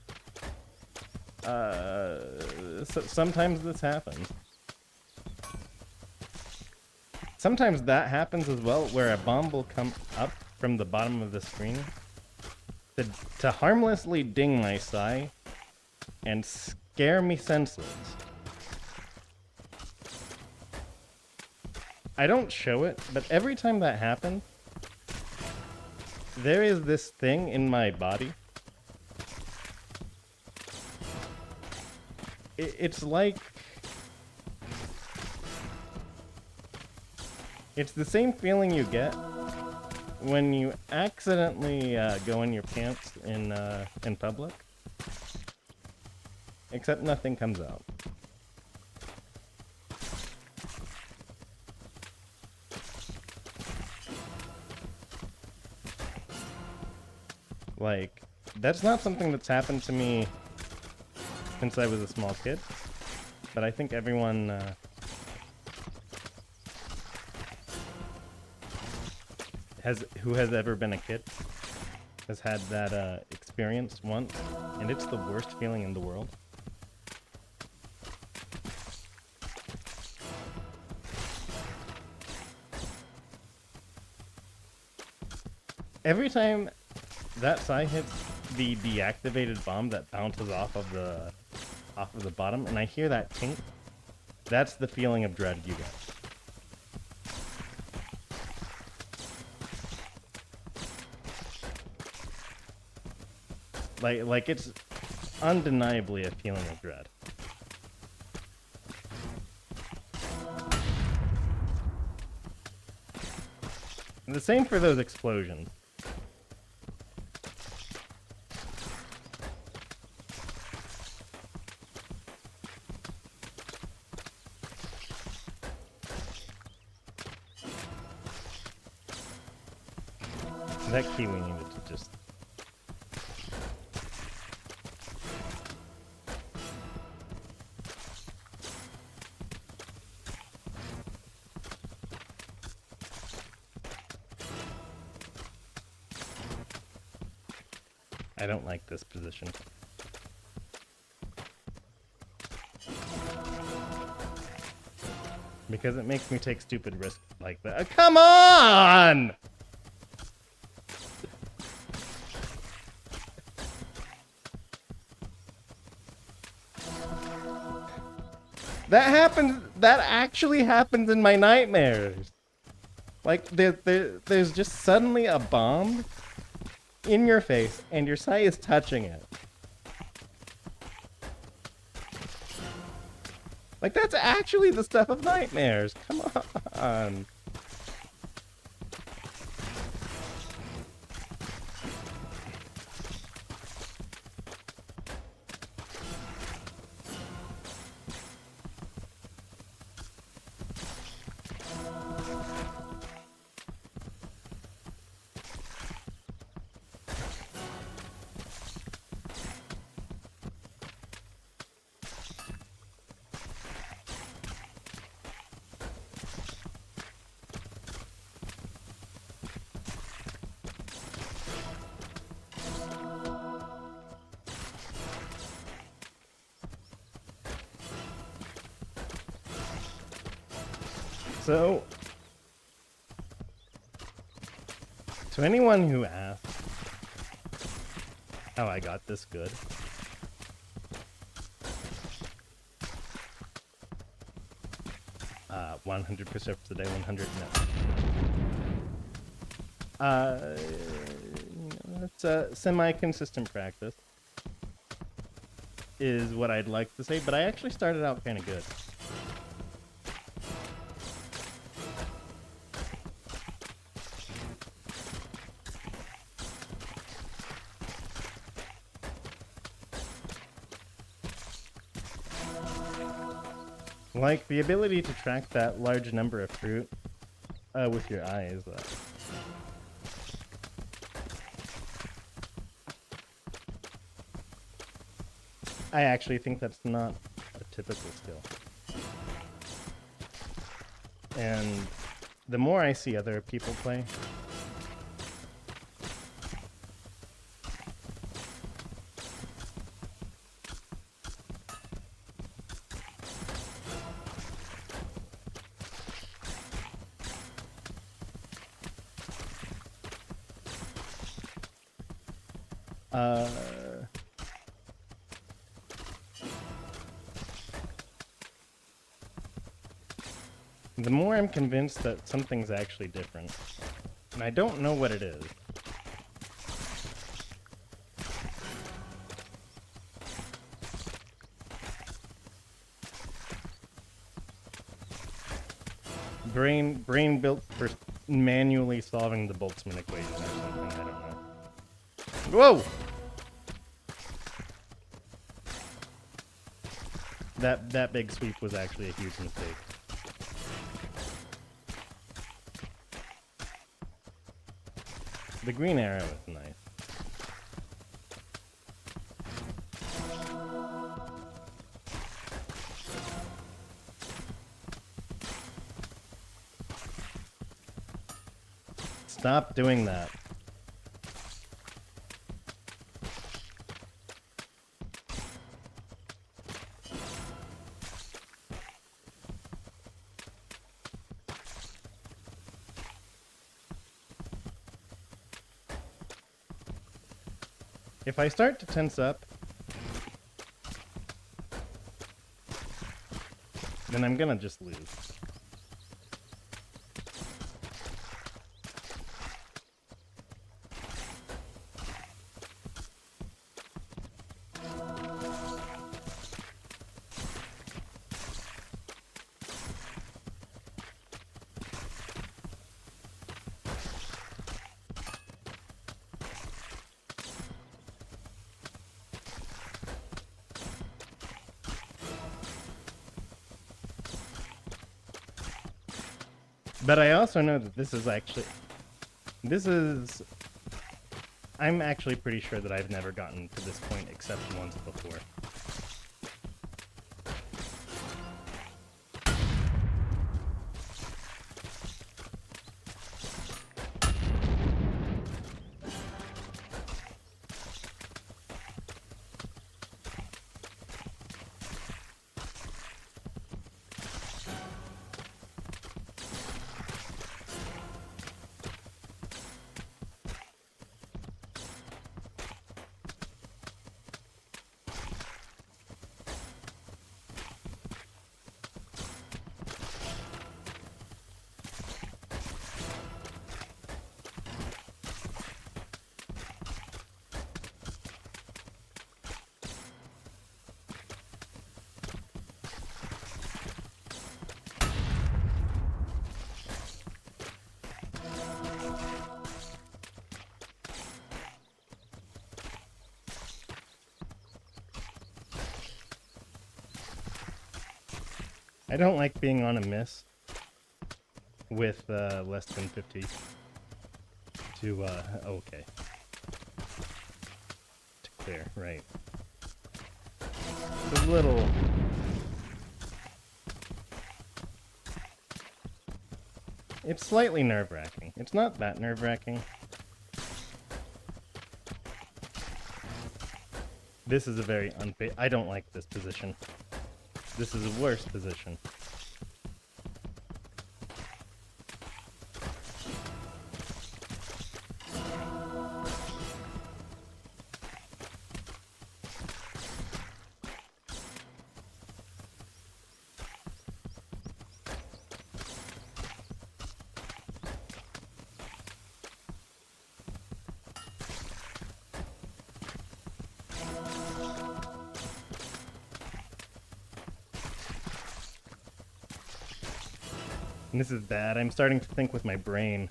sometimes this happens. Sometimes that happens as well, where a bomb will come up from the bottom of the screen to harmlessly ding my sai and scare me senseless. I don't show it, but every time that happens, there is this thing in my body. It's like... It's the same feeling you get when you accidentally go in your pants in public. Except nothing comes out. Like, that's not something that's happened to me since I was a small kid. But I think everyone... who has ever been a kid has had that experience once, and it's the worst feeling in the world. Every time that sai hits the deactivated bomb that bounces off of the bottom, and I hear that tink, that's the feeling of dread you get. Like it's undeniably a feeling of dread. And the same for those explosions. That key we needed to just... I don't like this position. Because it makes me take stupid risks like that. Come on! That actually happens in my nightmares. Like, there's just suddenly a bomb in your face, and your sai is touching it. Like, that's actually the stuff of nightmares. Come on. So, So anyone who asks how I got this good, 100% for the day, 100 no. It's a semi-consistent practice, is what I'd like to say, but I actually started out kind of good. Like, the ability to track that large number of fruit with your eyes. I actually think that's not a typical skill. And the more I see other people play, the more I'm convinced that something's actually different. And I don't know what it is. Brain built for manually solving the Boltzmann equation or something, I don't know. Whoa! That big sweep was actually a huge mistake. The green arrow is nice. Stop doing that. If I start to tense up, then I'm gonna just lose. But I also know that I'm actually pretty sure that I've never gotten to this point except once before. I don't like being on a miss with less than 50 to, okay. To clear, right. It's a little... It's slightly nerve-wracking. It's not that nerve-wracking. This is a very unfair... I don't like this position. This is a worse position. And this is bad. I'm starting to think with my brain.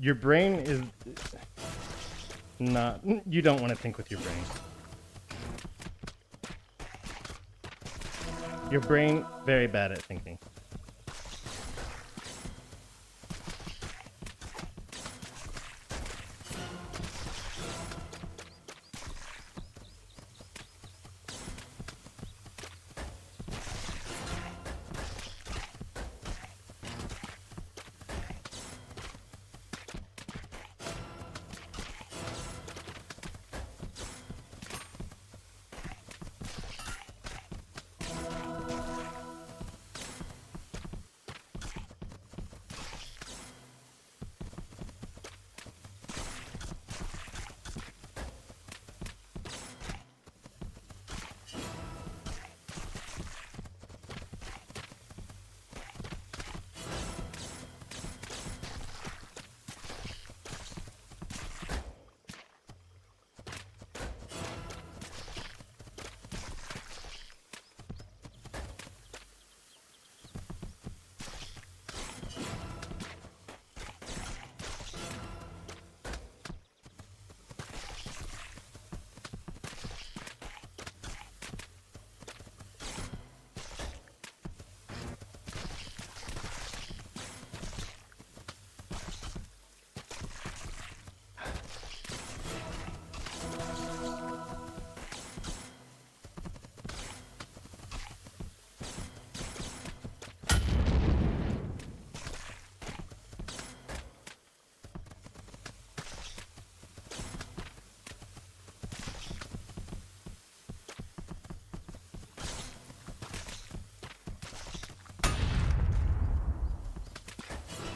Your brain is not... You don't want to think with your brain. Your brain, very bad at thinking.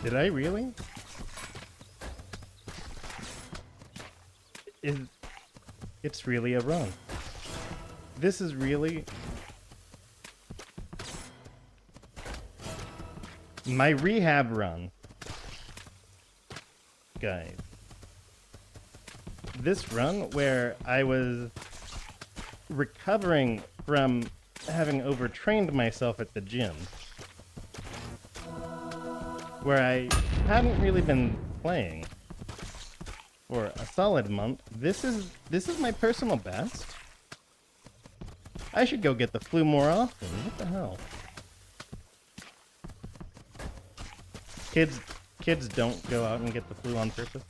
Did I really? It's really a run. This is really... my rehab run. Guys. This run where I was recovering from having overtrained myself at the gym. Where I hadn't really been playing for a solid month. This is my personal best. I should go get the flu more often. What the hell? Kids don't go out and get the flu on purpose.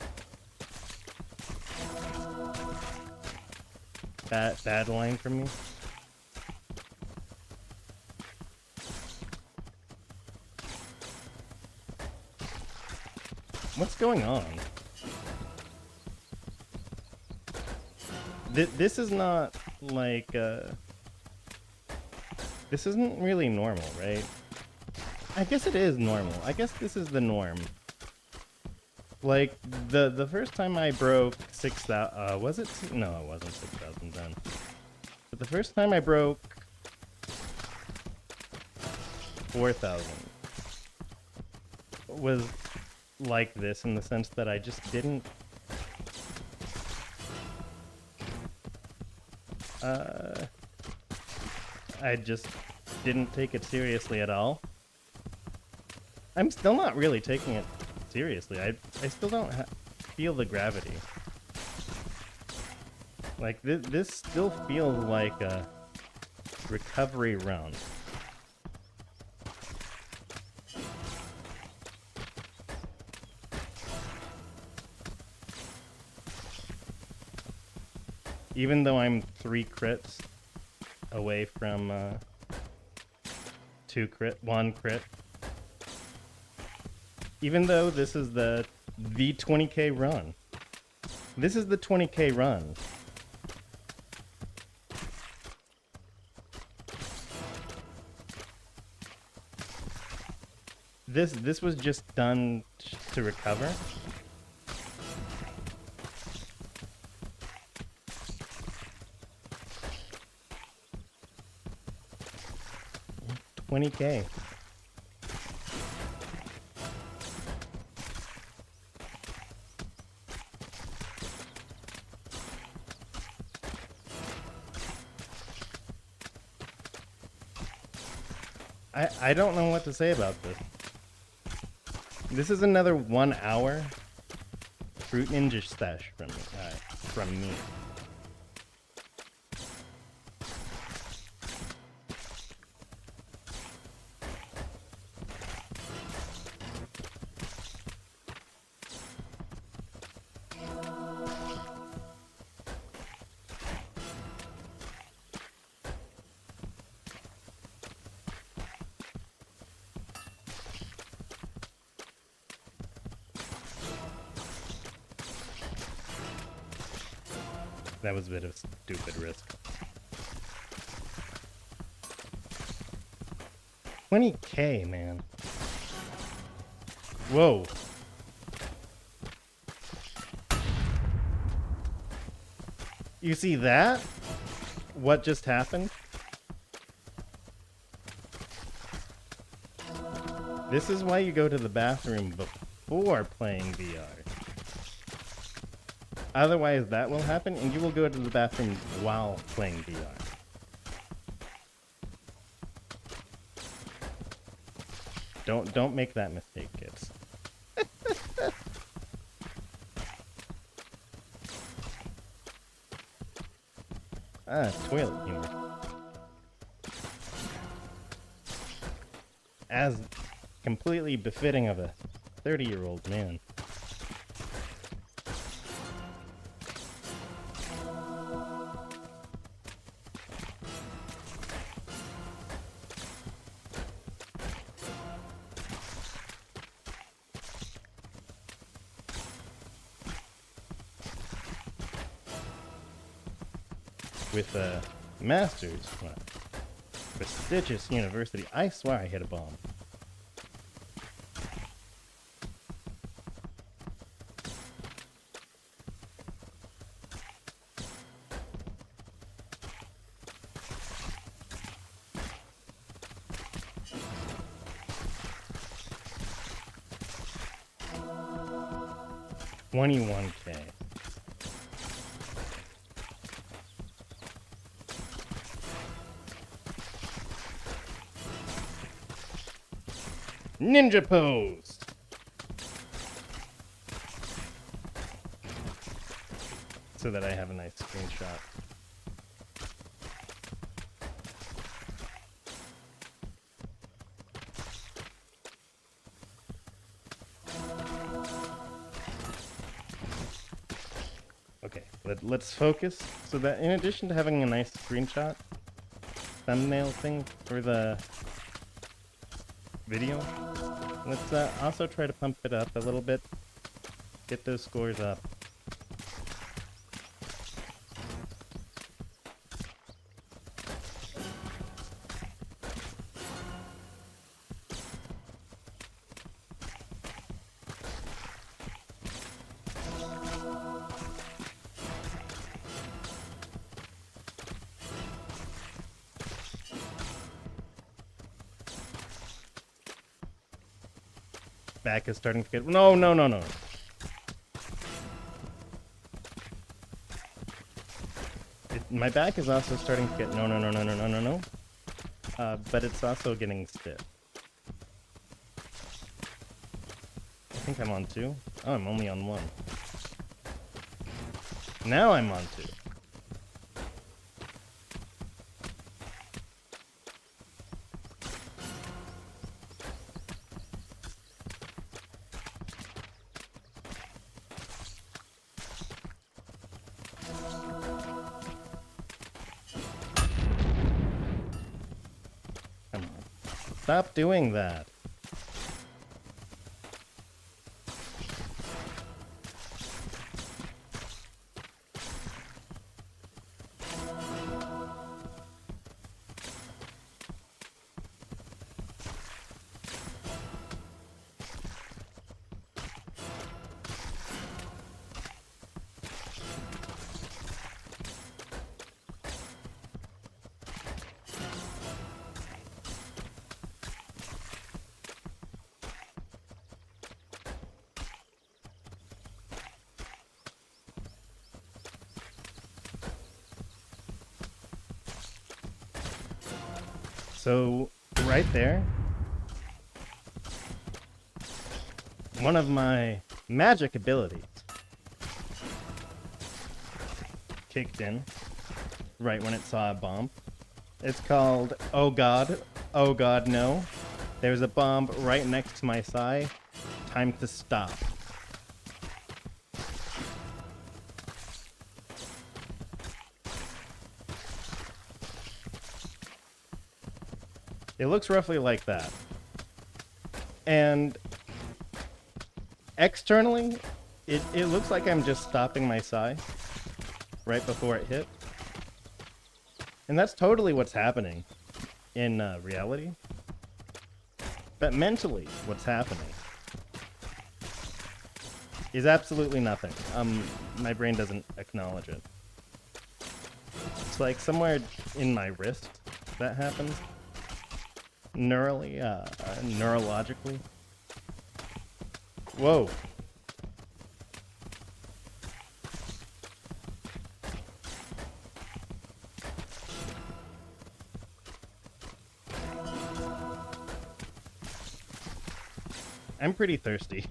Bad line from me. What's going on? This is not like, this isn't really normal, right? I guess it is normal. I guess this is the norm. Like, the first time I broke 6,000, was it? No, it wasn't 6,000 then. But the first time I broke 4,000 was like this in the sense that I just didn't I just didn't take it seriously at all. I'm still not really taking it seriously. I still don't feel the gravity. Like this still feels like a recovery run. Even though I'm 3 crits away from 1 crit. Even though this is the 20k run. This is the 20k run. This was just done to recover. $20K. I don't know what to say about this. This is another 1 hour Fruit Ninja stash from me. That was a bit of a stupid risk. 20K, man. Whoa. You see that? What just happened? This is why you go to the bathroom before playing VR. Otherwise, that will happen, and you will go to the bathroom while playing VR. Don't make that mistake, kids. Toilet humor. As completely befitting of a 30-year-old man. With a master's from a prestigious university. I swear I hit a bomb. $21K. Ninja pose. So that I have a nice screenshot. Okay, let's focus so that in addition to having a nice screenshot thumbnail thing for the video, let's also try to pump it up a little bit. Get those scores up. Back is starting to get... No. My back is also starting to get... No. But it's also getting stiff. I think I'm on 2. Oh, I'm only on 1. Now I'm on 2. Stop doing that. So, right there, one of my magic abilities kicked in right when it saw a bomb. It's called Oh God No. There's a bomb right next to my thigh. Time to stop. It looks roughly like that. And externally, it looks like I'm just stopping my thigh right before it hit. And that's totally what's happening in reality. But mentally, what's happening is absolutely nothing. My brain doesn't acknowledge it. It's like somewhere in my wrist that happens. Neurologically. Whoa. I'm pretty thirsty.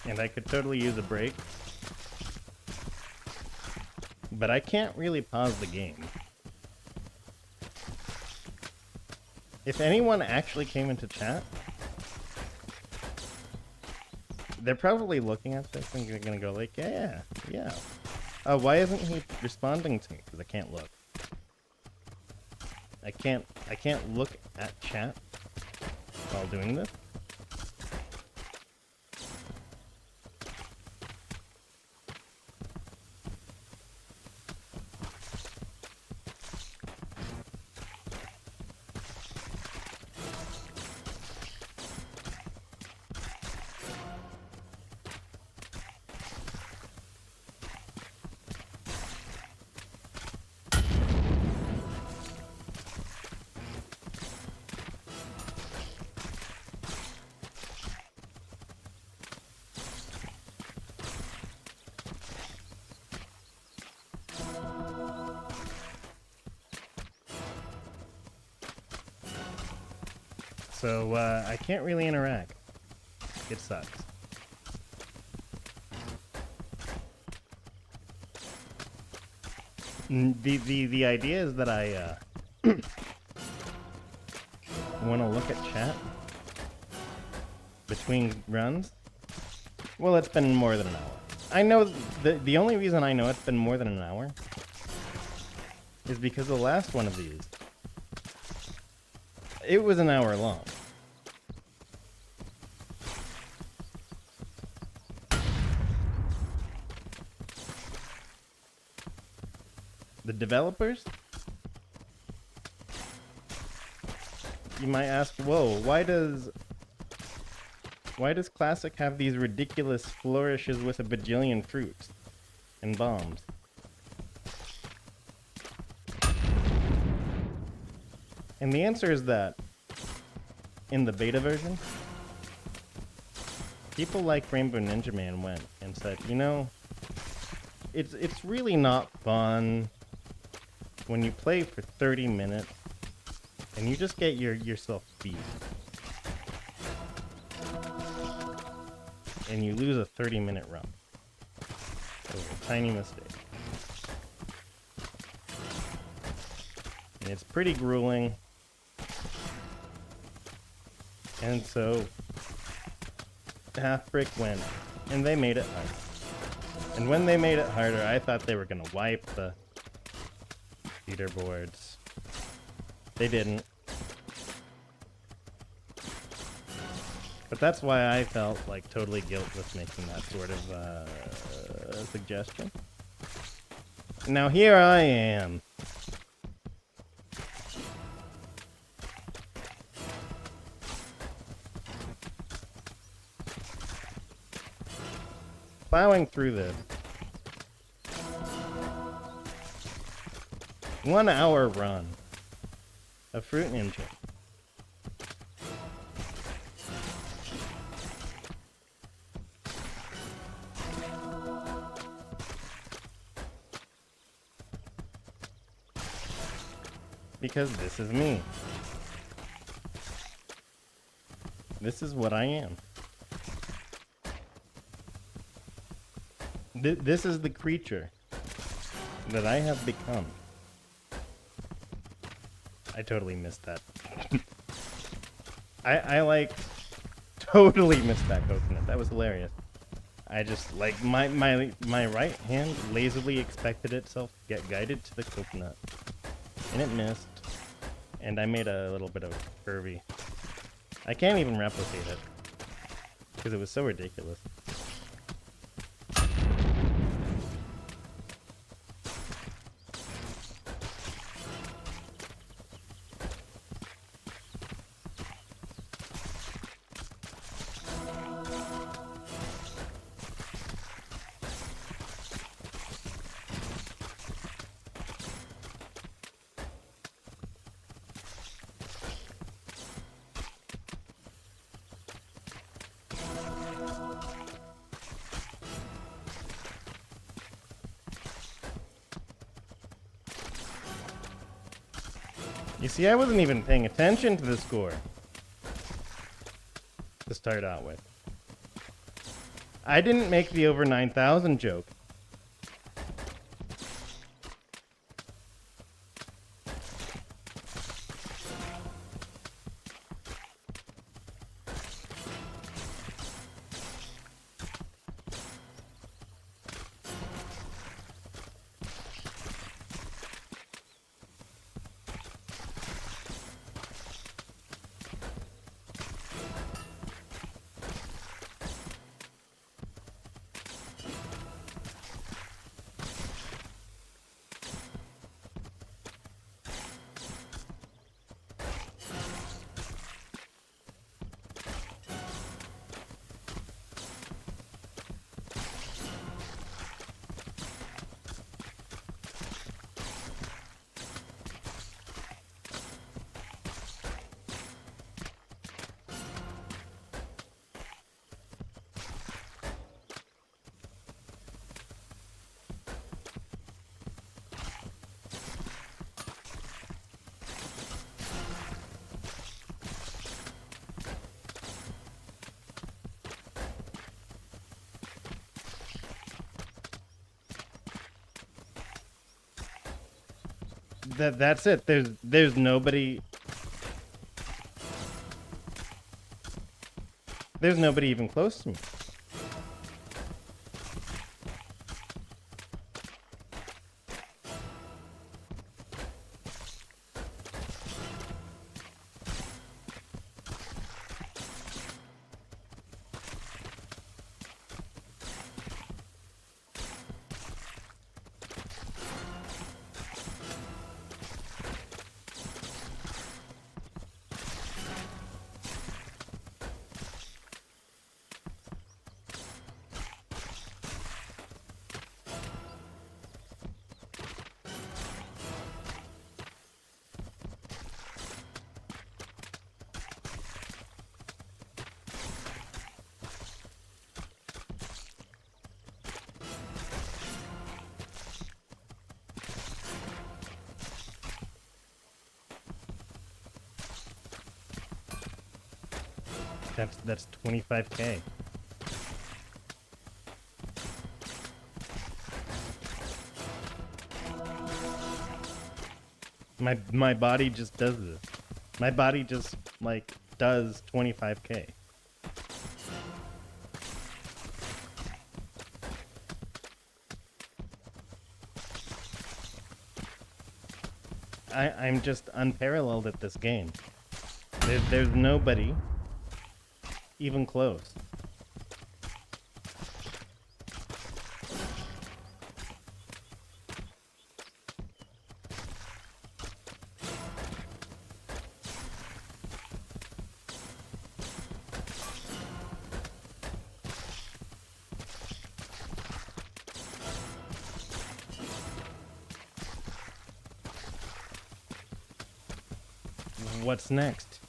And I could totally use a break. But I can't really pause the game. If anyone actually came into chat, they're probably looking at this and they're gonna go like, yeah. Why isn't he responding to me? Because I can't look. I can't look at chat while doing this. So, I can't really interact. It sucks. The idea is that I, want to look at chat between runs. Well, it's been more than an hour. I know the only reason I know it's been more than an hour is because the last one of these, it was an hour long. The developers? You might ask, whoa, why does Classic have these ridiculous flourishes with a bajillion fruits and bombs? And the answer is that in the beta version, people like Rainbow Ninjaman went and said, you know, it's really not fun when you play for 30 minutes and you just get yourself beat. And you lose a 30-minute run over a tiny mistake. And it's pretty grueling. And so Half Brick went, and they made it hard. And when they made it harder, I thought they were gonna wipe the leaderboards. They didn't. But that's why I felt like totally guiltless making that sort of suggestion. Now here I am. Plowing through this. 1 hour run of Fruit Ninja. Because this is me. This is what I am. This is the creature that I have become. I totally missed that. I like totally missed that coconut. That was hilarious. I just like my right hand lazily expected itself to get guided to the coconut, and it missed. And I made a little bit of curvy. I can't even replicate it because it was so ridiculous. You see, I wasn't even paying attention to the score to start out with. I didn't make the over 9,000 joke. That's it. There's nobody. There's nobody even close to me. That's 25K. My body just does this. My body just like does 25K. I'm just unparalleled at this game. There's nobody even close. What's next?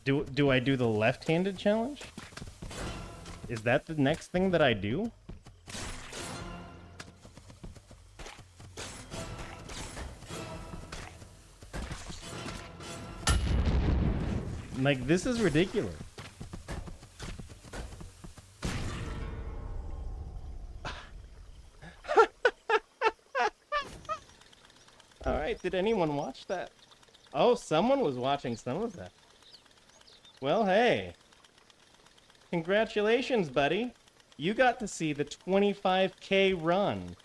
Do I do the left-handed challenge? Is that the next thing that I do? Like, this is ridiculous. Alright, did anyone watch that? Oh, someone was watching some of that. Well, hey. Congratulations, buddy. You got to see the 25K run.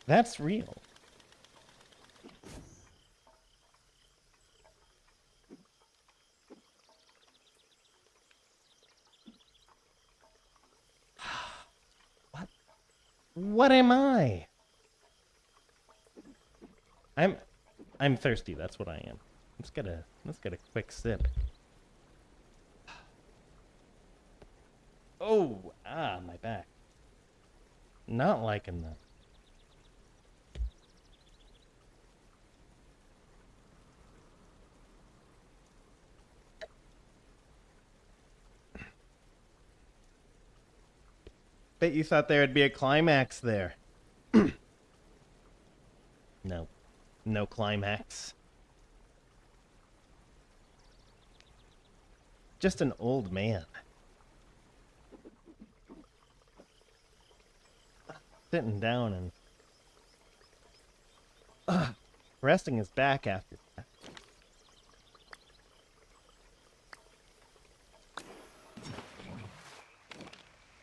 That's real. What? What am I? I'm thirsty. That's what I am. Let's get a quick sip. Oh, my back. Not liking that. Bet you thought there would be a climax there. No. No climax. Just an old man. Sitting down and resting his back after that.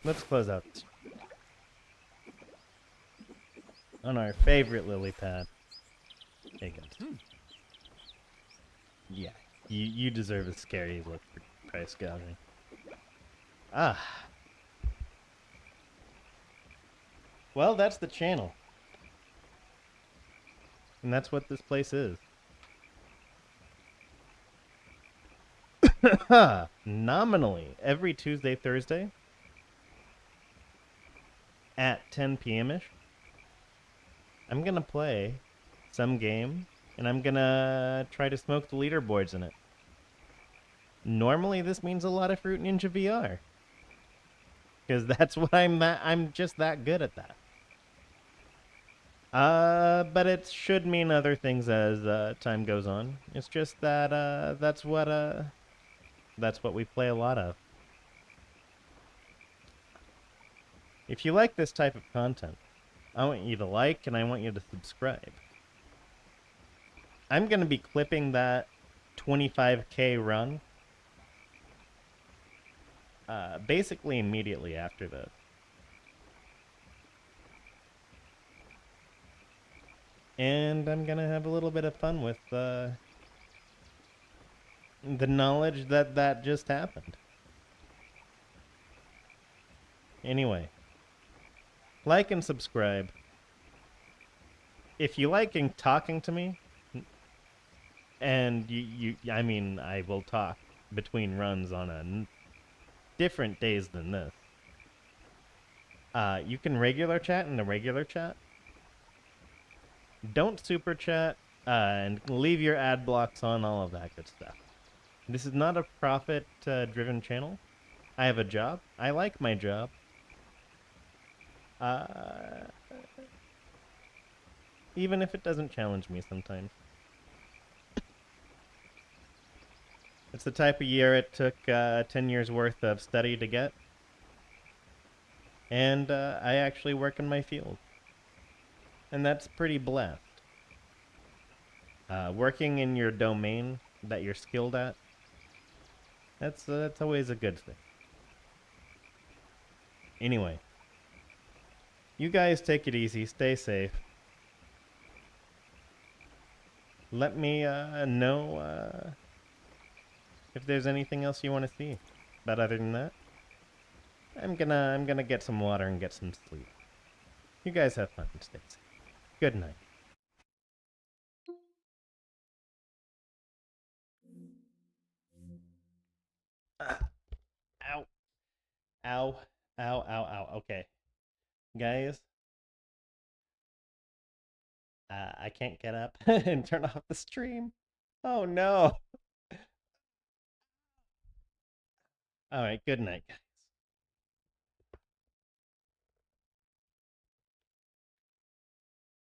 Let's close out this on our favorite lily pad. There you go. Yeah, you deserve a scary look for price gouging. Ah. Well, that's the channel. And that's what this place is. Nominally, every Tuesday, Thursday at 10 p.m.-ish, I'm gonna play some game, and I'm gonna try to smoke the leaderboards in it. Normally, this means a lot of Fruit Ninja VR. Because that's what I'm just that good at that. But it should mean other things as time goes on. It's just that that's what we play a lot of. If you like this type of content, I want you to like and I want you to subscribe. I'm gonna be clipping that 25K run basically immediately after this. And I'm gonna have a little bit of fun with the knowledge that that just happened. Anyway, like and subscribe. If you like talking to me, and I mean, I will talk between runs on different days than this. You can regular chat in the regular chat. Don't super chat, and leave your ad blocks on, all of that good stuff. This is not a profit-driven channel. I have a job. I like my job. Even if it doesn't challenge me sometimes. It's the type of year it took 10 years worth of study to get. And I actually work in my field. And that's pretty blessed. Working in your domain that you're skilled at, that's always a good thing. Anyway, you guys take it easy, stay safe. Let me know if there's anything else you want to see. But other than that, I'm gonna get some water and get some sleep. You guys have fun and stay safe. Good night. Ow. Ow. Ow, ow, ow. Okay. Guys, I can't get up and turn off the stream. Oh no. Alright, good night, guys.